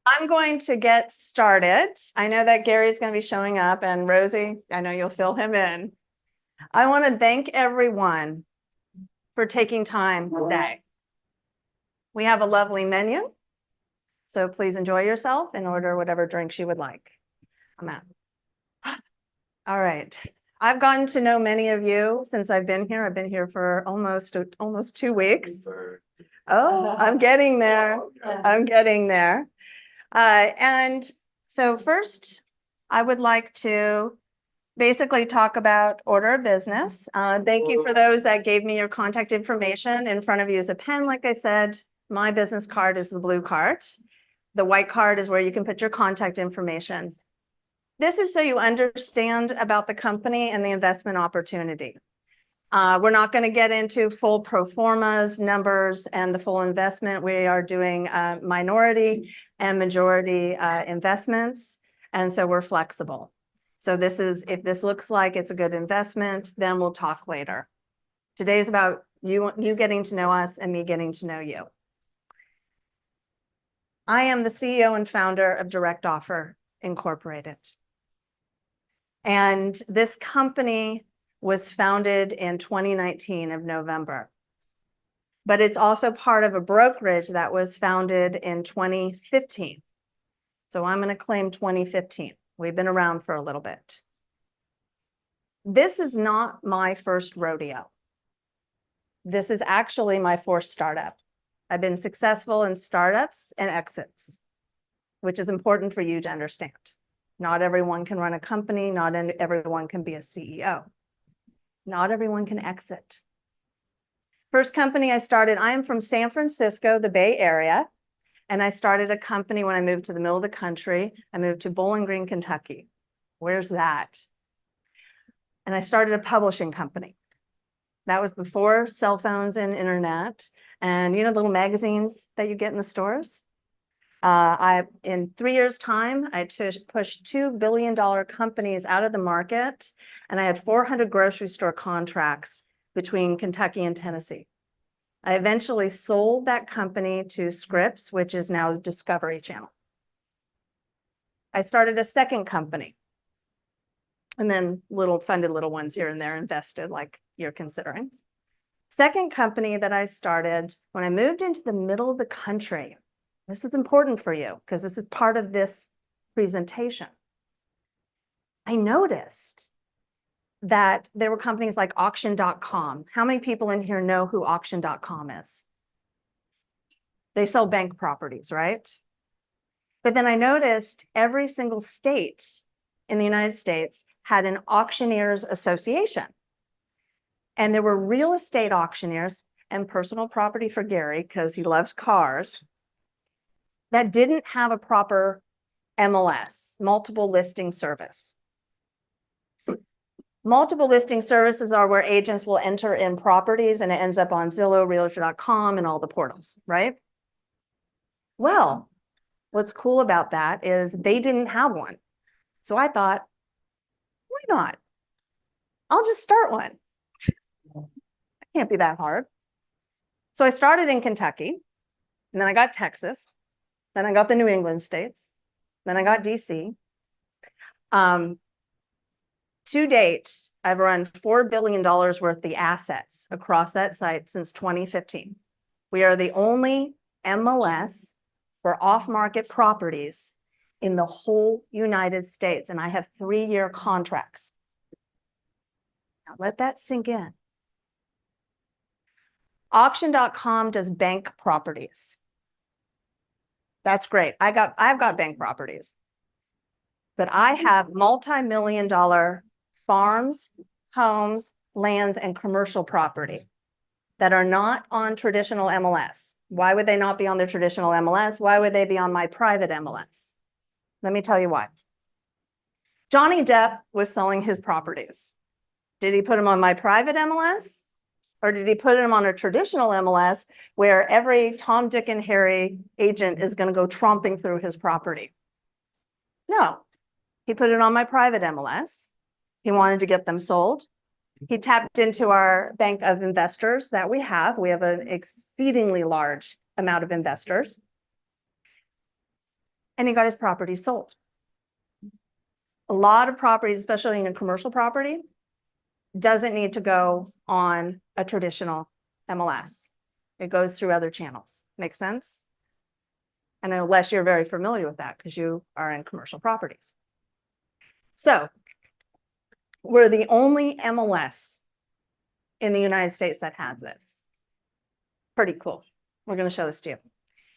I'm going to get started. I know that Gary's going to be showing up, and Rosie, I know you'll fill him in. I want to thank everyone for taking time today. We have a lovely menu, so please enjoy yourself and order whatever drinks you would like. I'm out. All right. I've gotten to know many of you since I've been here. I've been here for almost 2 weeks. Oh, I'm getting there. I'm getting there. And so first, I would like to basically talk about order of business. Thank you for those that gave me your contact information. In front of you is a pen, like I said. My business card is the blue card. The white card is where you can put your contact information. This is so you understand about the company and the investment opportunity. We're not going to get into full pro formas, numbers, and the full investment. We are doing minority and majority investments, and so we're flexible. So this is, if this looks like it's a good investment, then we'll talk later. Today's about you getting to know us and me getting to know you. I am the CEO and founder of Direct Offer Incorporated. And this company was founded in 2019 of November. But it's also part of a brokerage that was founded in 2015. So I'm going to claim 2015. We've been around for a little bit. This is not my first rodeo. This is actually my fourth startup. I've been successful in startups and exits, which is important for you to understand. Not everyone can run a company. Not everyone can be a CEO. Not everyone can exit. First company I started, I am from San Francisco, the Bay Area, and I started a company when I moved to the middle of the country. I moved to Bowling Green, Kentucky. Where's that? And I started a publishing company. That was before cell phones and internet, and you know, little magazines that you get in the stores. In 3 years' time, I pushed $2 billion companies out of the market, and I had 400 grocery store contracts between Kentucky and Tennessee. I eventually sold that company to Scripps, which is now the Discovery Channel. I started a second company, and then funded little ones here and there, invested like you're considering. Second company that I started when I moved into the middle of the country. This is important for you because this is part of this presentation. I noticed that there were companies like auction.com. How many people in here know who auction.com is? They sell bank properties, right? But then I noticed every single state in the United States had an auctioneers association. And there were real estate auctioneers and personal property for Gary, because he loves cars, that didn't have a proper MLS, multiple listing service. Multiple listing services are where agents will enter in properties and it ends up on Zillow, Realtor.com, and all the portals, right? Well, what's cool about that is they didn't have one. So I thought, why not? I'll just start one. It can't be that hard. So I started in Kentucky, and then I got Texas. Then I got the New England states. Then I got DC. To date, I've run $4 billion worth of the assets across that site since 2015. We are the only MLS for off-market properties in the whole United States, and I have 3-year contracts. Now let that sink in. Auction.com does bank properties. That's great. I've got bank properties, but I have multi-million-dollar farms, homes, lands, and commercial property that are not on traditional MLS. Why would they not be on their traditional MLS? Why would they be on my private MLS? Let me tell you why. Johnny Depp was selling his properties. Did he put them on my private MLS? Or did he put them on a traditional MLS where every Tom, Dick, and Harry agent is going to go tromping through his property? No, he put it on my private MLS. He wanted to get them sold. He tapped into our bank of investors that we have. We have an exceedingly large amount of investors. and he got his property sold. A lot of properties, especially in a commercial property, doesn't need to go on a traditional MLS. It goes through other channels. Make sense? And unless you're very familiar with that because you are in commercial properties. So we're the only MLS in the United States that has this. Pretty cool. We're going to show this to you.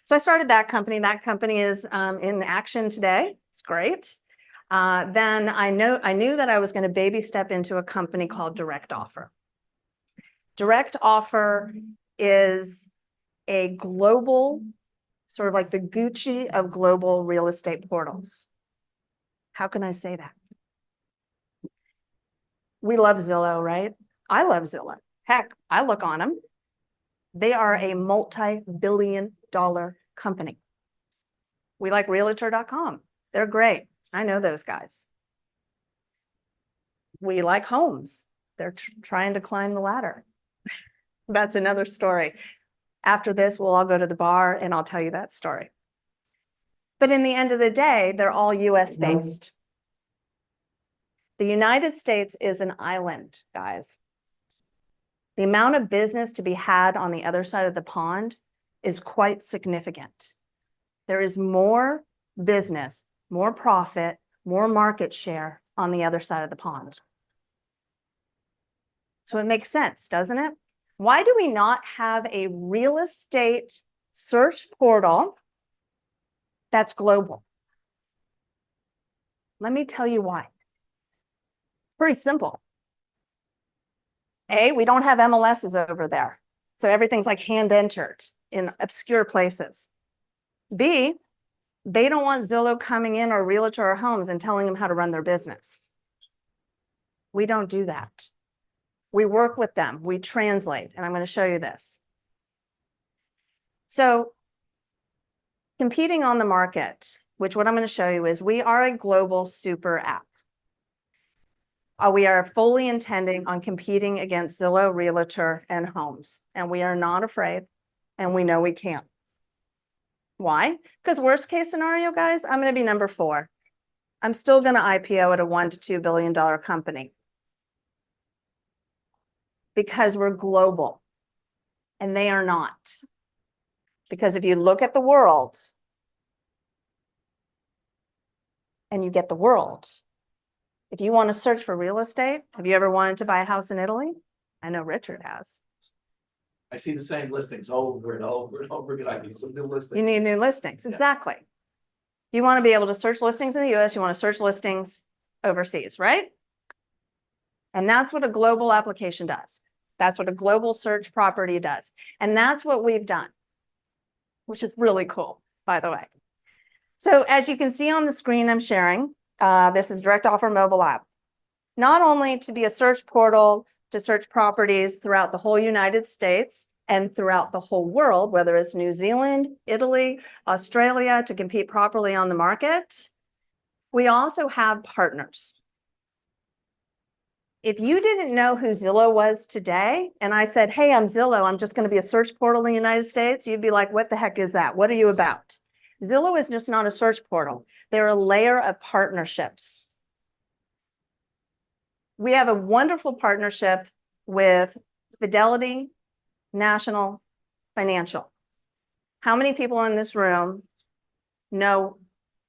So I started that company. That company is in action today. It's great. Then I knew that I was going to baby step into a company called Direct Offer. Direct Offer is a global, sort of like the Gucci of global real estate portals. How can I say that? We love Zillow, right? I love Zillow. Heck, I look on them. They are a multi-billion-dollar company. We like Realtor.com. They're great. I know those guys. We like Homes. They're trying to climb the ladder. That's another story. After this, we'll all go to the bar and I'll tell you that story. But in the end of the day, they're all US based. The United States is an island, guys. The amount of business to be had on the other side of the pond is quite significant. There is more business, more profit, more market share on the other side of the pond. So it makes sense, doesn't it? Why do we not have a real estate search portal that's global? Let me tell you why. Pretty simple. A, we don't have MLSs over there. So everything's like hand entered in obscure places. B, they don't want Zillow coming in or Realtor or Homes and telling them how to run their business. We don't do that. We work with them. We translate. And I'm going to show you this. So competing on the market, which what I'm going to show you is we are a global super app. We are fully intending on competing against Zillow, Realtor, and Homes. And we are not afraid. And we know we can. Why? Because worst case scenario, guys, I'm going to be number 4. I'm still going to IPO at a $1 to $2 billion company. Because we're global. And they are not. Because if you look at the world, and you get the world, if you want to search for real estate, have you ever wanted to buy a house in Italy? I know Richard has. I see the same listings over and over and over again. I need some new listings. You need new listings, Yeah. exactly. You want to be able to search listings in the US, you want to search listings overseas, right? And that's what a global application does. That's what a global search property does. And that's what we've done, which is really cool, by the way. So as you can see on the screen I'm sharing, this is Direct Offer mobile app. Not only to be a search portal to search properties throughout the whole United States and throughout the whole world, whether it's New Zealand, Italy, Australia, to compete properly on the market, we also have partners. If you didn't know who Zillow was today, and I said, hey, I'm Zillow, I'm just going to be a search portal in the United States, you'd be like, what the heck is that? What are you about? Zillow is just not a search portal. They're a layer of partnerships. We have a wonderful partnership with Fidelity National Financial. How many people in this room know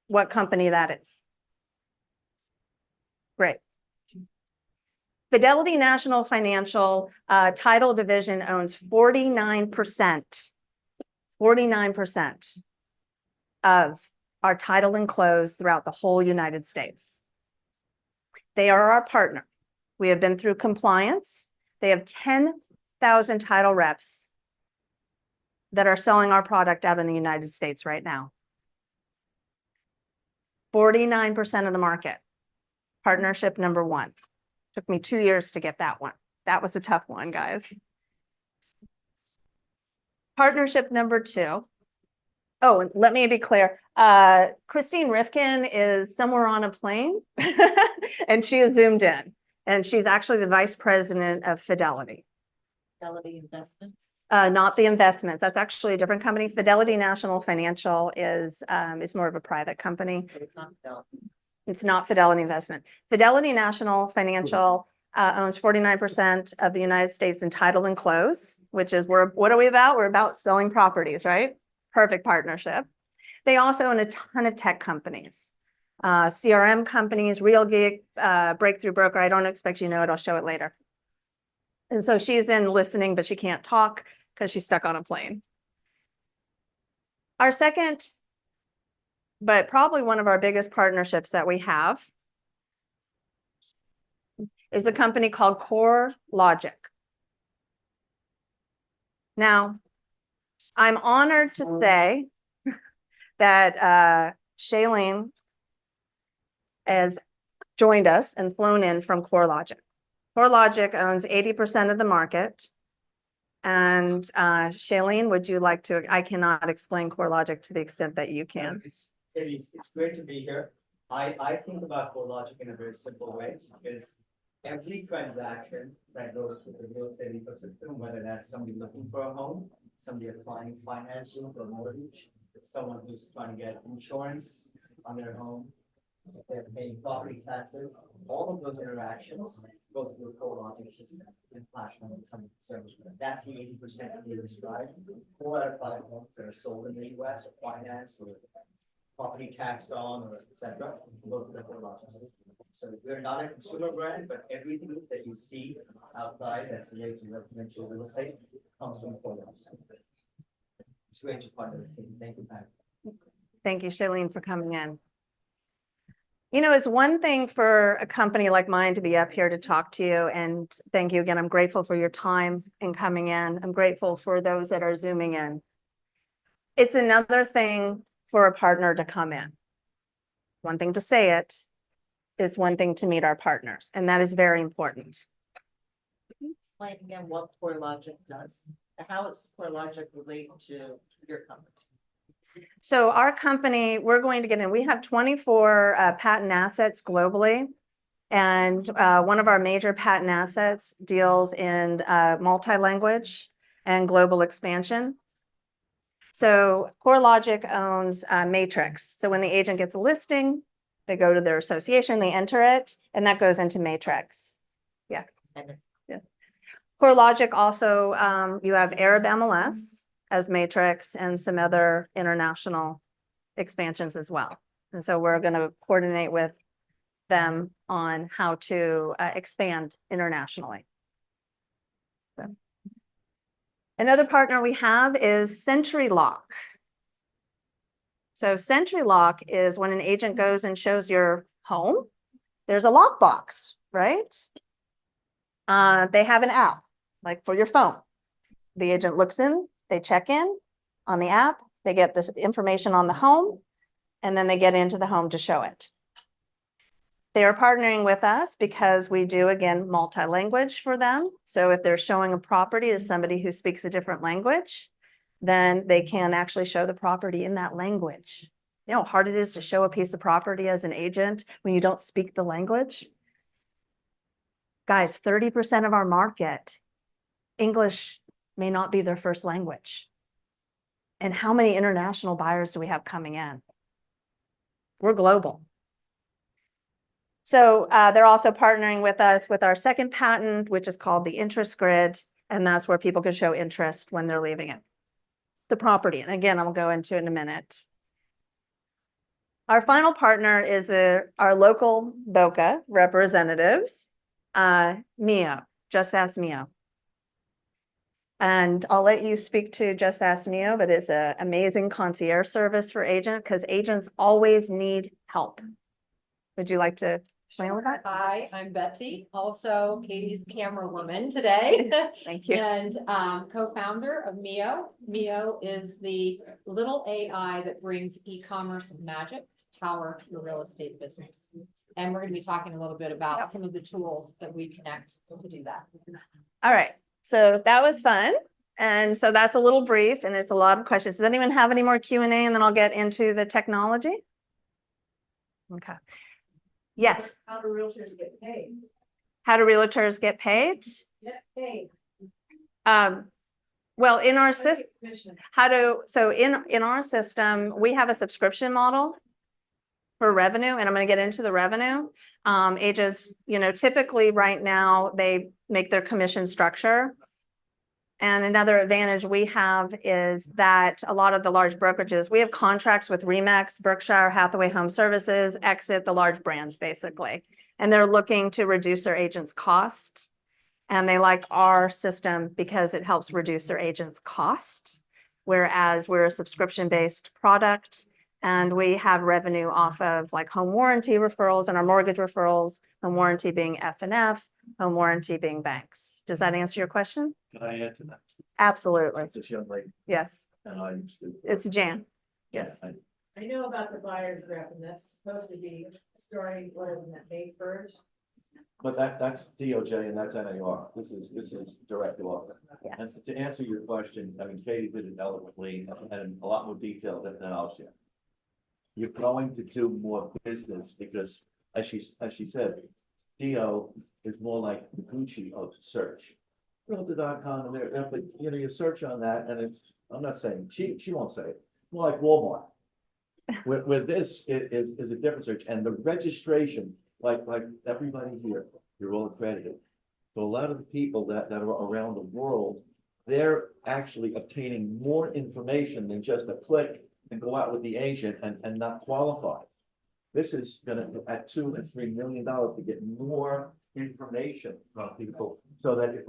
what company that is? Great. Fidelity National Financial Title Division owns 49% of our title and close throughout the whole United States. They are our partner. We have been through compliance. They have 10,000 title reps that are selling our product out in the United States right now. 49% of the market. Partnership number 1. Took me 2 years to get that one. That was a tough one, guys. Partnership number 2. Oh, and let me be clear. Christine Rifkin is somewhere on a plane and she is zoomed in. And she's actually the vice president of Fidelity. Fidelity Investments. Not the investments. That's actually a different company. Fidelity National Financial is more of a private company. It's not Fidelity. It's not Fidelity Investment. Fidelity National Financial owns 49% of the United States in title and close, which is what are we about? We're about selling properties, right? Perfect partnership. They also own a ton of tech companies, CRM companies, RealGeek, Breakthrough Broker. I don't expect you to know it. I'll show it later. And so she's in listening, but she can't talk because she's stuck on a plane. Our second, but probably one of our biggest partnerships that we have is a company called CoreLogic. Now, I'm honored to say that Shailene has joined us and flown in from CoreLogic. CoreLogic owns 80% of the market. And Shailene, would you like to? I cannot explain CoreLogic to the extent that you can. It's great to be here. I think about CoreLogic in a very simple way, because every transaction that goes with the real estate ecosystem, whether that's somebody looking for a home, somebody applying financial for a mortgage, someone who's trying to get insurance on their home, if they're paying property taxes, all of those interactions go through a CoreLogic system and platform and some service. That's the 80% that you described. 4 out of 5 homes that are sold in the US or financed or property taxed on or etc. go through the CoreLogic system. So we're not a consumer brand, but everything that you see outside that's related to residential real estate comes from CoreLogic. It's great to partner with you. Thank you, Pat. Thank you, Shailene, for coming in. You know, it's one thing for a company like mine to be up here to talk to you, and thank you again. I'm grateful for your time in coming in. I'm grateful for those that are Zooming in. It's another thing for a partner to come in. One thing to say it is one thing to meet our partners, and that is very important. Can you explain again what CoreLogic does? How does CoreLogic relate to your company? So our company, we're going to get in, we have 24 patent assets globally. And one of our major patent assets deals in multi-language and global expansion. So CoreLogic owns Matrix. So when the agent gets a listing, they go to their association, they enter it, and that goes into Matrix. Yeah. Yeah. CoreLogic also, you have Arab MLS as Matrix and some other international expansions as well. And so we're going to coordinate with them on how to expand internationally. So. Another partner we have is Century Lock. So Century Lock is when an agent goes and shows your home, there's a lockbox, right? They have an app, like for your phone. The agent looks in, they check in on the app, they get this information on the home, and then they get into the home to show it. They are partnering with us because we do, again, multi-language for them. So if they're showing a property to somebody who speaks a different language, then they can actually show the property in that language. You know how hard it is to show a piece of property as an agent when you don't speak the language? Guys, 30% of our market, English may not be their first language. And how many international buyers do we have coming in? We're global. So they're also partnering with us with our second patent, which is called the interest grid. And that's where people can show interest when they're leaving it, the property. And again, I'll go into it in a minute. Our final partner is our local BOCA representatives, Mio, Just Ask Mio. And I'll let you speak to Just Ask Mio, but it's an amazing concierge service for agents because agents always need help. Would you like to explain all that? Hi, I'm Betsy, also Katie's camera woman today. Thank you. And co-founder of Mio. Mio is the little AI that brings e-commerce magic to power your real estate business. And we're going to be talking a little bit about some of the tools that we connect to do that. All right. So that was fun. And so that's a little brief and it's a lot of questions. Does anyone have any more Q&A and then I'll get into the technology? Okay. Yes. How do realtors get paid? How do realtors get paid? Get paid. Well, in our system, in our system, we have a subscription model for revenue, and I'm going to get into the revenue. Agents, typically right now, they make their commission structure. And another advantage we have is that a lot of the large brokerages, we have contracts with Remax, Berkshire Hathaway Home Services, Exit, the large brands, basically. And they're looking to reduce their agents' cost. And they like our system because it helps reduce their agents' cost. Whereas we're a subscription-based product and we have revenue off of like home warranty referrals and our mortgage referrals, home warranty being F&F, home warranty being banks. Does that answer your question? Can I add to that? Absolutely. This young lady, Yes, and I used to. it's Jan. Yes. I know about the buyer's rep, and that's supposed to be starting, what is that, May 1st? But that's DOJ and that's NAR. This is direct offer. Yes. And to answer your question, I mean, Katie did it eloquently and a lot more detail than I'll share. You're going to do more business because, as she said, DO is more like the Gucci of search. Realtor.com and there, but you search on that and it's, I'm not saying, she won't say it, more like Walmart. With this, it is a different search and the registration, like everybody here, you're all accredited. So a lot of the people that are around the world, they're actually obtaining more information than just a click and go out with the agent and not qualify. This is gonna at $2 and $3 million to get more information from people so that if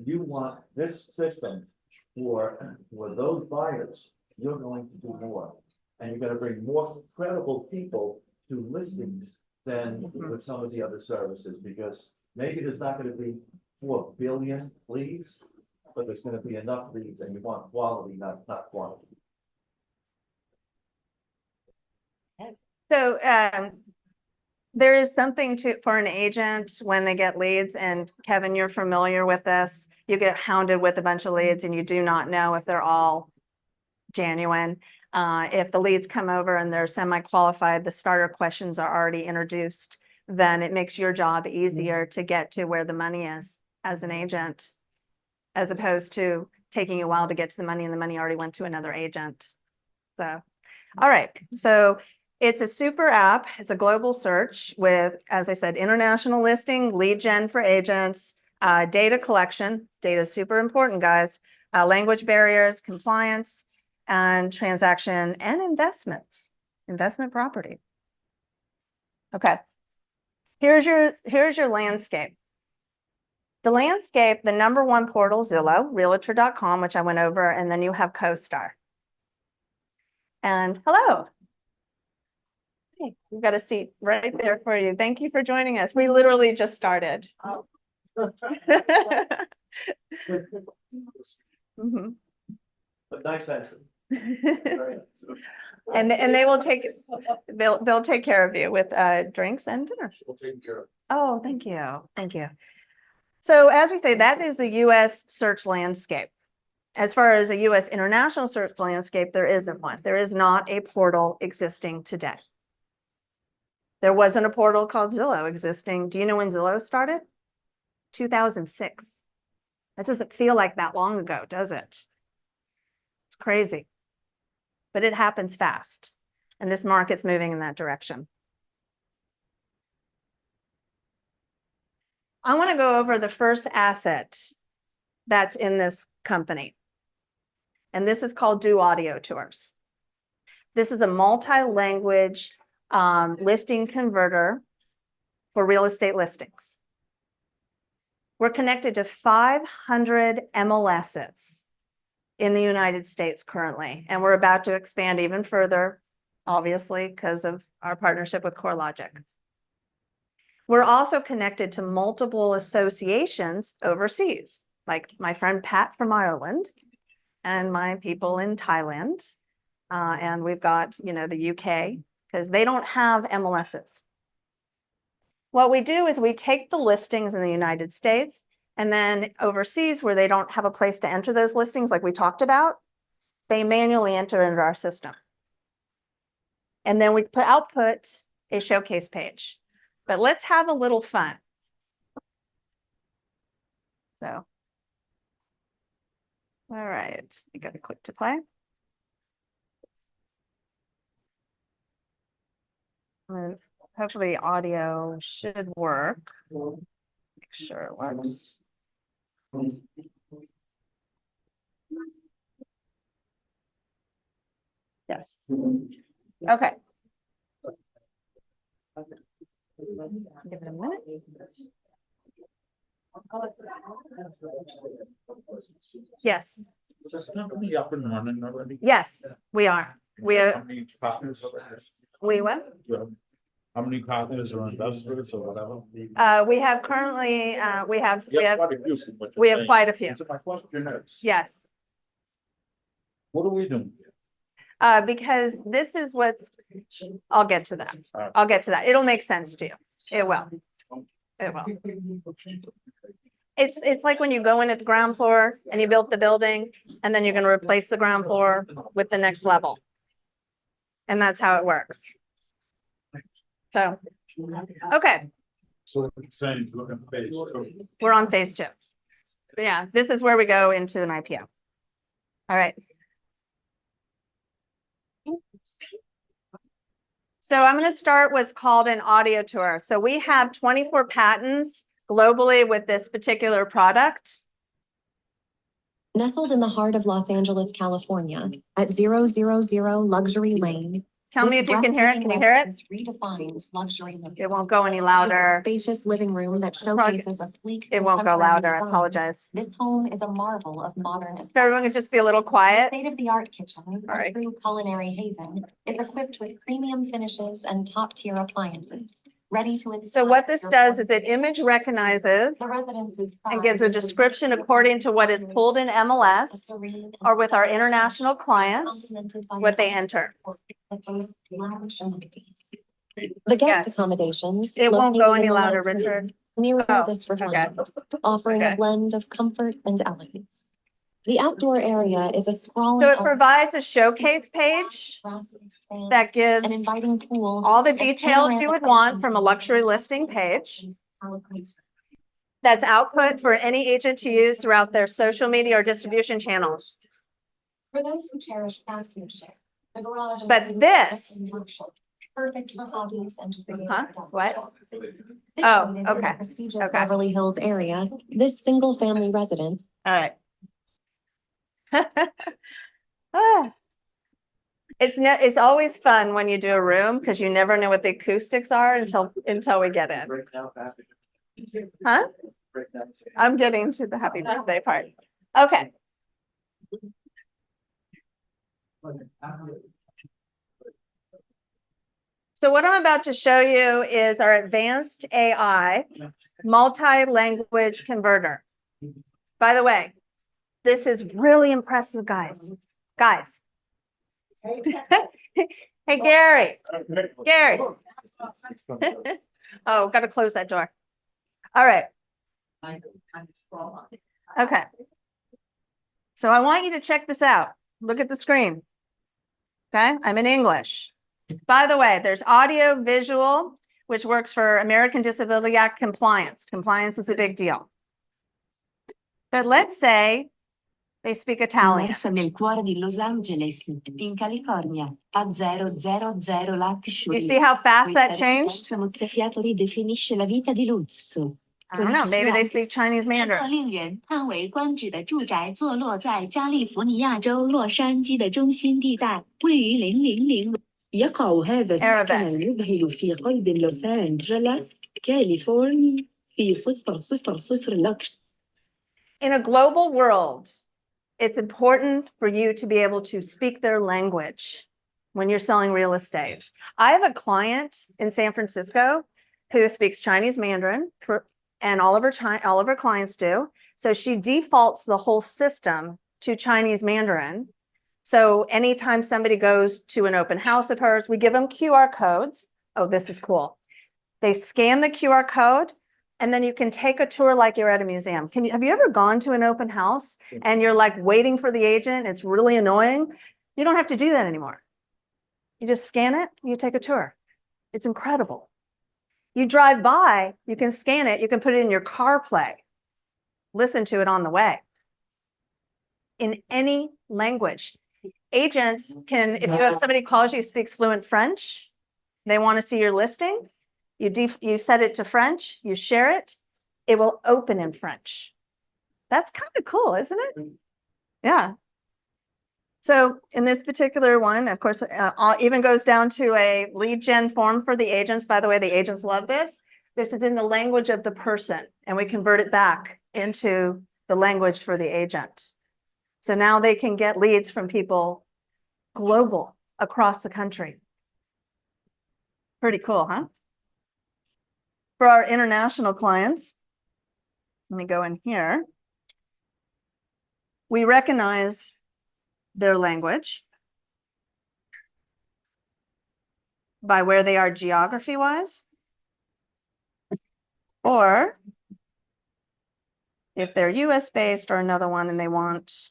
you want this system for those buyers, you're going to do more. And you're gonna bring more credible people to listings than with some of the other services, because maybe there's not gonna be 4 billion leads, but there's gonna be enough leads and you want quality, not quantity. So there is something for an agent when they get leads, and Kevin, you're familiar with this. You get hounded with a bunch of leads and you do not know if they're all genuine. If the leads come over and they're semi-qualified, the starter questions are already introduced, then it makes your job easier to get to where the money is as an agent, as opposed to taking a while to get to the money and the money already went to another agent. So, all right. So it's a super app. It's a global search with, as I said, international listing, lead gen for agents, data collection. Data is super important, guys. Language barriers, compliance, and transaction and investments, investment property. Okay. Here's your landscape. The landscape, the #1 portal, Zillow, Realtor.com, which I went over, and then you have CoStar. And hello. Hey, we've got a seat right there for you. Thank you for joining us. We literally just started. Oh. Mhm. But nice entry. And they will they'll take care of you with drinks and dinner. We'll take care of it. Oh, thank you. Thank you. So as we say, that is the US search landscape. As far as a US international search landscape, there isn't one. There is not a portal existing today. There wasn't a portal called Zillow existing. Do you know when Zillow started? 2006. That doesn't feel like that long ago, does it? It's crazy. But it happens fast. And this market's moving in that direction. I want to go over the first asset that's in this company. And this is called Do Audio Tours. This is a multi-language listing converter for real estate listings. We're connected to 500 MLSs in the United States currently, and we're about to expand even further, obviously, because of our partnership with CoreLogic. We're also connected to multiple associations overseas, like my friend Pat from Ireland and my people in Thailand. And we've got, the UK, because they don't have MLSs. What we do is we take the listings in the United States, and then overseas where they don't have a place to enter those listings like we talked about, they manually enter into our system. And then we output a showcase page. But let's have a little fun. So All right, you gotta click to play. Hopefully audio should work. Make sure it works. Yes. Okay. Give it a minute. Yes, Is this company up and running already? yes, we are. We How are, many partners are there? we what? Yeah. How many partners or investors or whatever? We have currently, we have Quite a few from what you're we have saying. quite a few. So my question is, Yes. what are we doing? Because this is what's, I'll get to that. Alright. I'll get to that. It'll make sense to you. It will. It will. It's like when you go in at the ground floor and you built the building and then you're going to replace the ground floor with the next level. And that's how it works. So, okay, So what you're saying, look at phase two. we're on phase 2. But yeah, this is where we go into an IPO. All right. So I'm going to start what's called an audio tour. So we have 24 patents globally with this particular product. Nestled in the heart of Los Angeles, California, at 000 Luxury Lane. Tell me this if you can hear it. Can you hear it? breathtaking residence Redefines luxury living. It won't go any With a louder. spacious living room that Probably- showcases a sleek. It won't go contemporary louder. I design. apologize. This home is a marvel of modern So aesthetic. everyone can just be a little quiet. State-of-the-art kitchen, Sorry. a true culinary haven, is equipped with premium finishes and top-tier appliances, ready to So inspire what this your does is it culinary image tastes. recognizes The residence's and gives a pride is description the according to what is pulled in a MLS serene and or with our stylish international home clients, complemented by what an they office enter. that boasts lavish amenities. The guest Yes. accommodations. It won't go located any in the louder, left wing, Richard. mirror Oh, this okay. refinement, offering Okay. a blend of comfort and elegance. The outdoor area is a sprawling. So it provides a showcase page grassy expanse, that gives an inviting pool. all the and details you would panoramic want ocean from a views luxury of listing California page. and California. That's output for any agent to use throughout their social media or distribution channels. For those who cherish craftsmanship, the garage. But includes this- a workshop, perfect for hobbies and creative Huh? endeavors. What? Situated Oh, in the okay. prestigious Okay. Beverly Hills area, this single-family residence. All right. Ah. It's always fun when you do a room because you never know what the acoustics are until we get in. Huh? I'm getting to the happy birthday part. Okay. So what I'm about to show you is our advanced AI multi-language converter. By the way, this is really impressive, guys. Guys. Hey, Gary. Gary. Oh, gotta close that door. All right. Okay. So I want you to check this out. Look at the screen. Okay, I'm in English. By the way, there's audio visual, which works for American Disability Act compliance. Compliance is a big deal. But let's say they speak Italian. Immersa nel cuore di Los Angeles, in California, a 000 Luxury. You see how fast that Questa changed? residenza mozzafiato ridefinisce la vita di lusso. I don't know, maybe they speak Chinese 这座 Mandarin. 令人叹为观止的住宅坐落在加利福尼亚州洛杉矶的中心地带，位于000 يقع هذا السكن Arabic. المذهل في قلب لوس أنجلوس، كاليفورنيا، في 000 لكش. In a global world, it's important for you to be able to speak their language when you're selling real estate. I have a client in San Francisco who speaks Chinese Mandarin, and all of her clients do. So she defaults the whole system to Chinese Mandarin. So anytime somebody goes to an open house of hers, we give them QR codes. Oh, this is cool. They scan the QR code, and then you can take a tour like you're at a museum. Have you ever gone to an open house and you're like waiting for the agent? It's really annoying. You don't have to do that anymore. You just scan it, you take a tour. It's incredible. You drive by, you can scan it, you can put it in your CarPlay. Listen to it on the way. in any language. Agents can, if you have somebody calls you, speaks fluent French, they want to see your listing, you set it to French, you share it, it will open in French. That's kind of cool, isn't it? Yeah. So in this particular one, of course, even goes down to a lead gen form for the agents. By the way, the agents love this. This is in the language of the person, and we convert it back into the language for the agent. So now they can get leads from people global across the country. Pretty cool, huh? For our international clients, let me go in here. We recognize their language by where they are geography-wise, or if they're US-based or another one and they want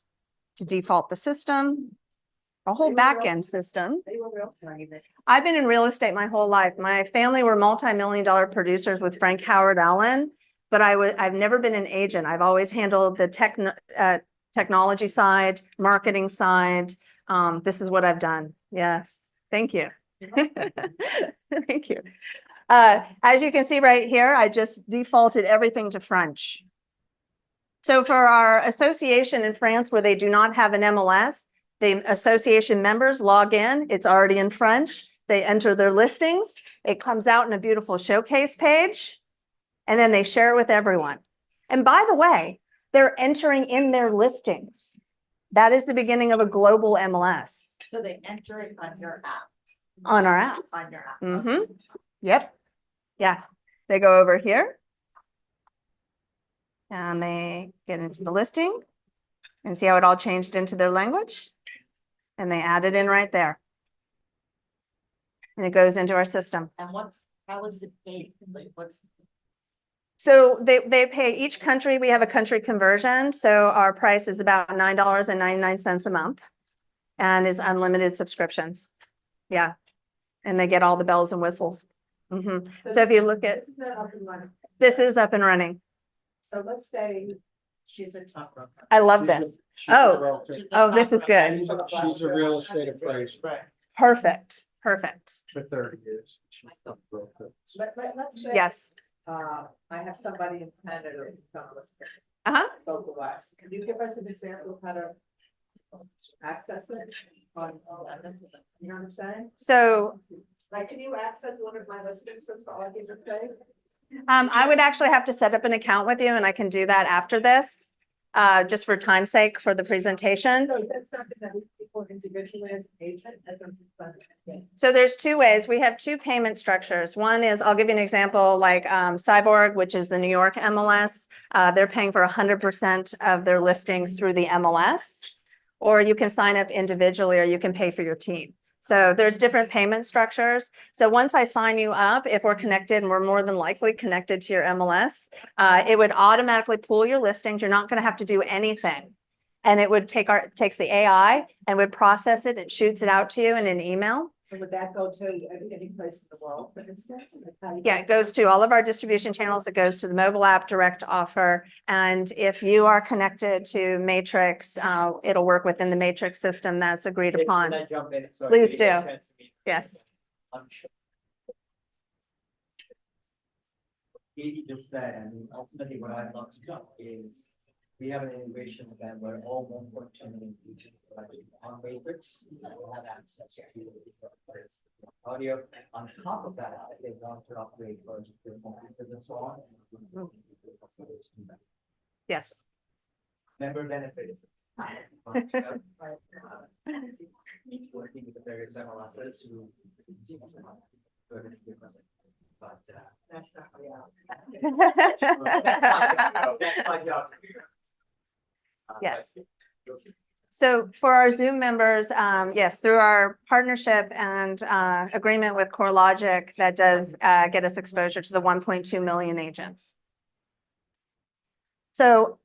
to default the system, a whole back-end system. I've been in real estate my whole life. My family were multi-million-dollar producers with Frank Howard Allen, but I've never been an agent. I've always handled the technology side, marketing side. This is what I've done. Yes, thank you. Thank you. As you can see right here, I just defaulted everything to French. So for our association in France where they do not have an MLS, the association members log in, it's already in French. They enter their listings. It comes out in a beautiful showcase page, and then they share it with everyone. And by the way, they're entering in their listings. That is the beginning of a global MLS. So they enter it on your app. On our app. On your app. Mm-hmm. Yep. Yeah. They go over here and they get into the listing and see how it all changed into their language. And they add it in right there. And it goes into our system. And how is it paid? Like So they pay each country. We have a country conversion. So our price is about $9.99 a month and is unlimited subscriptions. Yeah. And they get all the bells and whistles. Mm-hmm. So if you look at, this is up and running. So let's say she's a top broker. I love this. Oh, this is good. She's a real estate appraiser Perfect. Perfect. for 30 years. let's say. Yes. I have somebody in Canada who's on the list. Uh-huh. Localized. Can you give us an example of how to access it on, you know what I'm saying? So Like, can you access one of my listings for argument's sake? I would actually have to set up an account with you, and I can do that after this, just for time's sake for the presentation. So that's something that we people individually as an agent, as a. So there's two ways. We have two payment structures. One is, I'll give you an example, like Cyborg, which is the New York MLS. They're paying for 100% of their listings through the MLS. Or you can sign up individually, or you can pay for your team. So there's different payment structures. So once I sign you up, if we're connected, and we're more than likely connected to your MLS, it would automatically pull your listings. You're not going to have to do anything. And it would takes the AI and would process it and shoots it out to you in an email. So would that go to any place in the world, for instance? Yeah, it goes to all of our distribution channels. It goes to the mobile app, direct offer. And if you are connected to Matrix, it'll work within the Matrix system that's agreed upon. Can I jump in? Sorry, Please did you get a do. chance to meet? Yes. I'm sure. Katie just said, and ultimately what I'd love to do is we have an integration with them where all 1.2 million users on Matrix will have access to the audio. On top of that, if they want to upgrade version to computers and so on. Yes. Member benefits. Working with the various MLSs who. But That's not that's my job. Yes. So for our Zoom members, yes, through our partnership and agreement with CoreLogic, that does get us exposure to the 1.2 million agents. So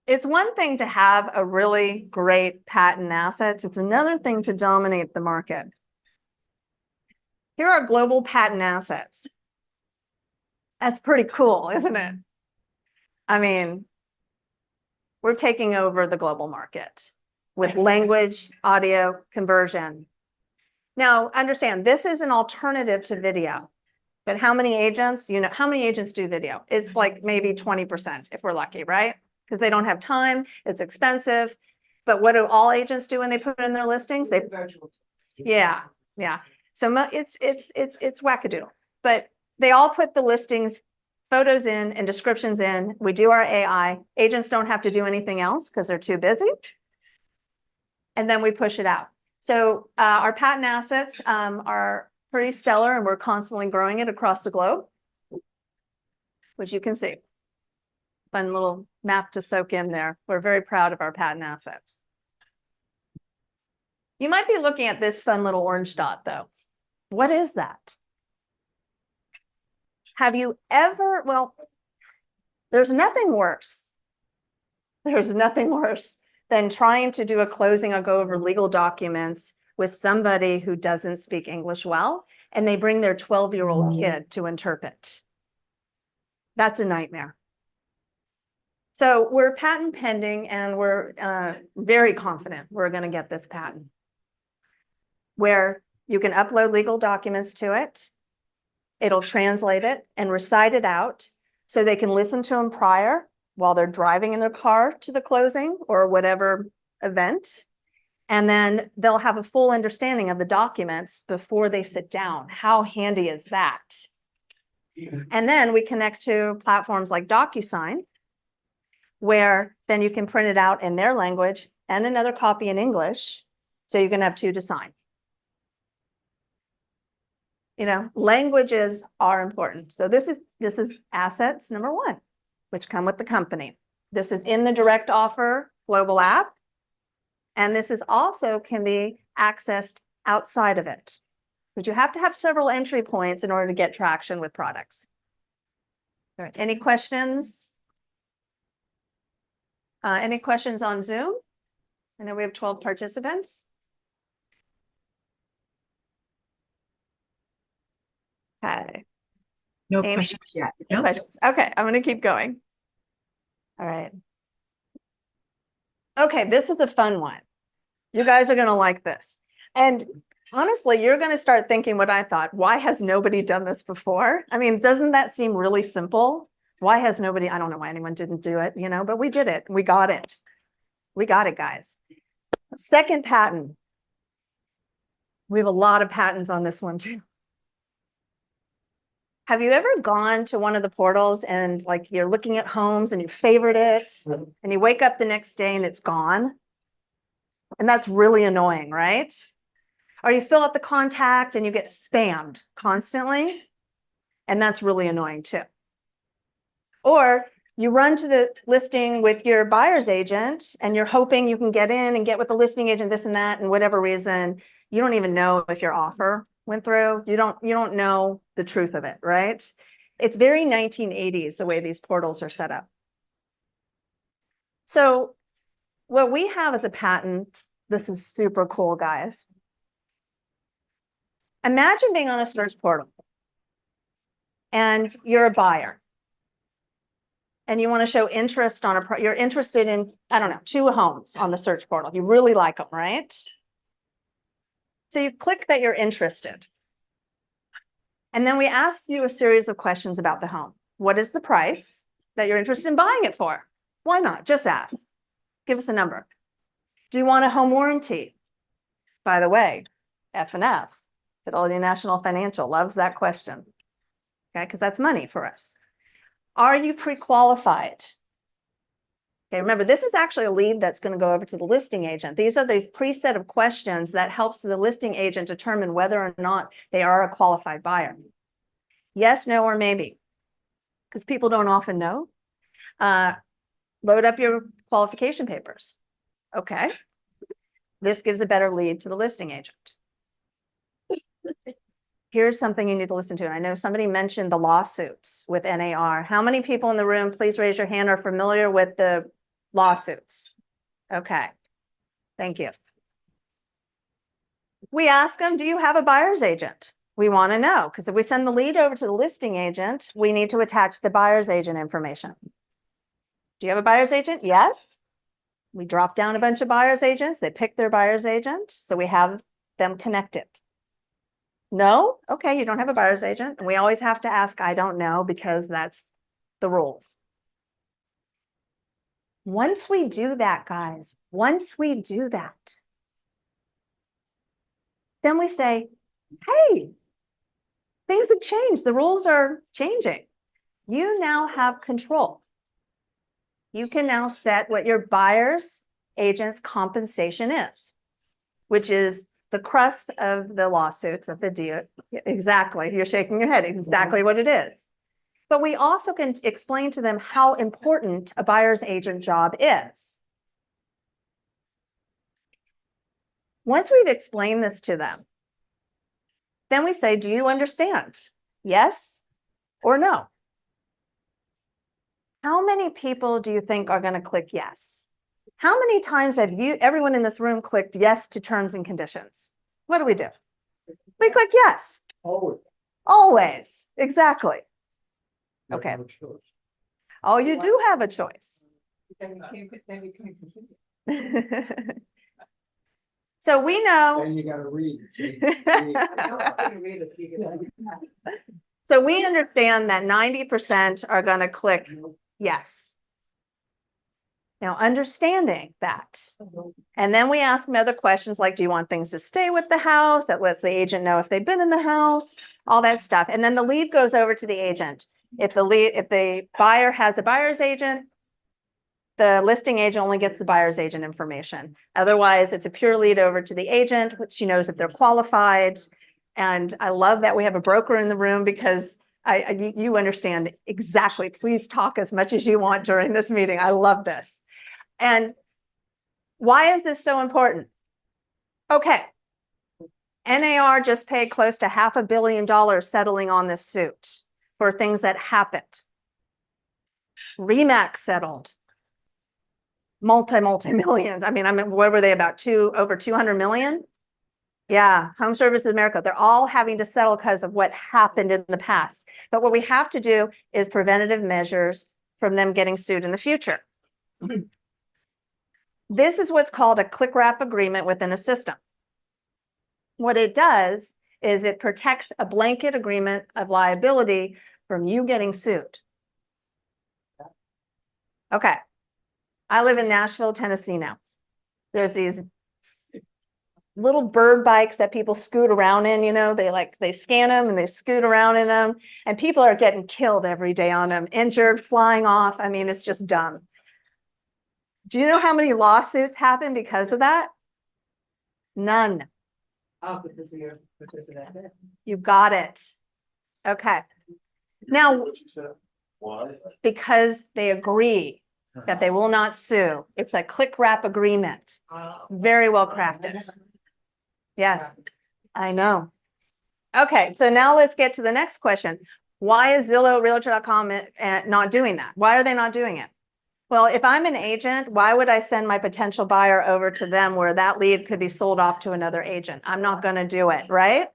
it's one thing to have a really great patent assets. It's another thing to dominate the market. Here are global patent assets. That's pretty cool, isn't it? I mean, We're taking over the global market with language, audio conversion. Now, understand, this is an alternative to video. But how many agents, how many agents do video? It's like maybe 20% if we're lucky, right? Because they don't have time, it's expensive. But what do all agents do when they put in their listings? They, Virtual. yeah. So it's wackadoodle. But they all put the listings, photos in and descriptions in. We do our AI. Agents don't have to do anything else because they're too busy. And then we push it out. So our patent assets are pretty stellar, and we're constantly growing it across the globe, which you can see. Fun little map to soak in there. We're very proud of our patent assets. You might be looking at this fun little orange dot, though. What is that? Have you ever, well, there's nothing worse. There's nothing worse than trying to do a closing or go over legal documents with somebody who doesn't speak English well, and they bring their 12-year-old kid to interpret. That's a nightmare. So we're patent pending, and we're very confident we're going to get this patent, where you can upload legal documents to it. It'll translate it and recite it out so they can listen to them prior while they're driving in their car to the closing or whatever event. And then they'll have a full understanding of the documents before they sit down. How handy is that? And then we connect to platforms like DocuSign, where then you can print it out in their language and another copy in English, so you can have two to sign. Languages are important. So this is assets number one, which come with the company. This is in the direct offer global app. And this is also can be accessed outside of it. But you have to have several entry points in order to get traction with products. All right, any questions? Any questions on Zoom? I know we have 12 participants. Okay. No Amy? questions yet. No No. questions. Okay, I'm going to keep going. All right. Okay, this is a fun one. You guys are going to like this. And honestly, you're going to start thinking what I thought. Why has nobody done this before? I mean, doesn't that seem really simple? Why has nobody, I don't know why anyone didn't do it, but we did it. We got it. We got it, guys. Second patent. We have a lot of patents on this one too. Have you ever gone to one of the portals and like you're looking at homes and you favorite it and you wake up the next day and it's gone? And that's really annoying, right? Or you fill out the contact and you get spammed constantly, and that's really annoying too. Or you run to the listing with your buyer's agent and you're hoping you can get in and get with the listing agent, this and that, and whatever reason, you don't even know if your offer went through. You don't know the truth of it, right? It's very 1980s, the way these portals are set up. So what we have as a patent, this is super cool, guys. Imagine being on a search portal and you're a buyer and you want to show interest on you're interested in, I don't know, 2 homes on the search portal. You really like them, right? So you click that you're interested. And then we ask you a series of questions about the home. What is the price that you're interested in buying it for? Why not? Just ask. Give us a number. Do you want a home warranty? By the way, F&F, Fidelity National Financial, loves that question. Okay, because that's money for us. Are you pre-qualified? Okay, remember, this is actually a lead that's going to go over to the listing agent. These are these preset of questions that helps the listing agent determine whether or not they are a qualified buyer. Yes, no, or maybe, because people don't often know. Load up your qualification papers. Okay. This gives a better lead to the listing agent. Here's something you need to listen to. And I know somebody mentioned the lawsuits with NAR. How many people in the room, please raise your hand, are familiar with the lawsuits? Okay. Thank you. We ask them, do you have a buyer's agent? We want to know, because if we send the lead over to the listing agent, we need to attach the buyer's agent information. Do you have a buyer's agent? Yes. We drop down a bunch of buyer's agents, they pick their buyer's agent, so we have them connected. No? Okay, you don't have a buyer's agent. And we always have to ask, I don't know, because that's the rules. Once we do that, guys, once we do that, then we say, hey, things have changed. The rules are changing. You now have control. You can now set what your buyer's agent's compensation is, which is the crust of the lawsuits of the deal. Exactly. You're shaking your head. Exactly what it is. But we also can explain to them how important a buyer's agent job is. Once we've explained this to them, then we say, do you understand? Yes or no? How many people do you think are going to click yes? How many times have everyone in this room clicked yes to terms and conditions? What do? We click yes. Always. Always. Exactly. Okay. Oh, you do have a choice. Then we can't continue. So we know. Then you gotta read. So we understand that 90% are going to click yes. Now, understanding that, and then we ask them other questions like, do you want things to stay with the house? That lets the agent know if they've been in the house, all that stuff. And then the lead goes over to the agent. If the buyer has a buyer's agent, the listing agent only gets the buyer's agent information. Otherwise, it's a pure lead over to the agent, which she knows that they're qualified. And I love that we have a broker in the room because you understand exactly. Please talk as much as you want during this meeting. I love this. And why is this so important? Okay. NAR just paid close to $500 million settling on this suit for things that happened. RE/MAX settled multi-millions. I mean, what were they about over 200 million? Yeah, Home Services America. They're all having to settle because of what happened in the past. But what we have to do is preventative measures from them getting sued in the future. This is what's called a click-wrap agreement within a system. What it does is it protects a blanket agreement of liability from you getting sued. Okay. I live in Nashville, Tennessee now. There's these little bird bikes that people scoot around in, they scan them and they scoot around in them, and people are getting killed every day on them, injured, flying off. I mean, it's just dumb. Do you know how many lawsuits happen because of that? None. Oh, because of that. You got it. Okay. Now, Why? because they agree that they will not sue. It's a click-wrap agreement. Very well crafted. Yes, I know. Okay, so now let's get to the next question. Why is Zillow, Realtor.com not doing that? Why are they not doing it? Well, if I'm an agent, why would I send my potential buyer over to them where that lead could be sold off to another agent? I'm not going to do it, right?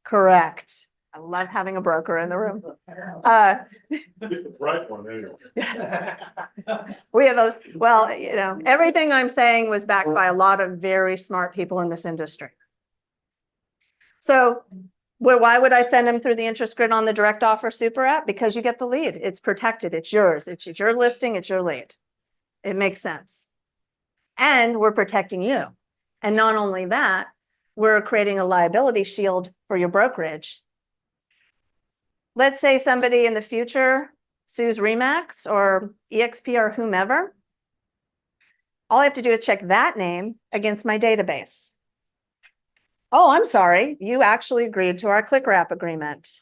Correct. I love having a broker in the room. It's the bright one anyway. We have well, everything I'm saying was backed by a lot of very smart people in this industry. So why would I send them through the interest grid on the direct offer super app? Because you get the lead. It's protected. It's yours. It's your listing. It's your lead. It makes sense. And we're protecting you. And not only that, we're creating a liability shield for your brokerage. Let's say somebody in the future sues RE/MAX or EXP or whomever. All I have to do is check that name against my database. Oh, I'm sorry. You actually agreed to our click-wrap agreement.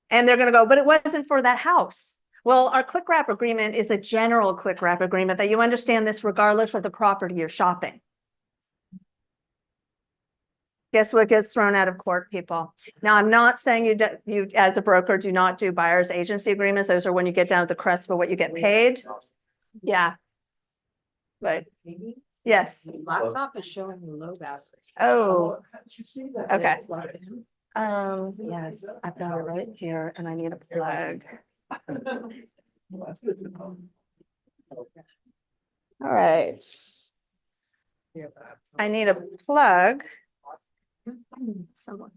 And they're going to go, but it wasn't for that house. Well, our click-wrap agreement is a general click-wrap agreement that you understand this regardless of the property you're shopping. Guess what gets thrown out of court, people? Now, I'm not saying you as a broker do not do buyer's agency agreements. Those are when you get down to the crest for what you get paid. Yeah. But yes. Laptop is showing low battery. Oh, How did you see that? okay. Yes, I've got it right here and I need a plug. All right. I need a plug. Someone.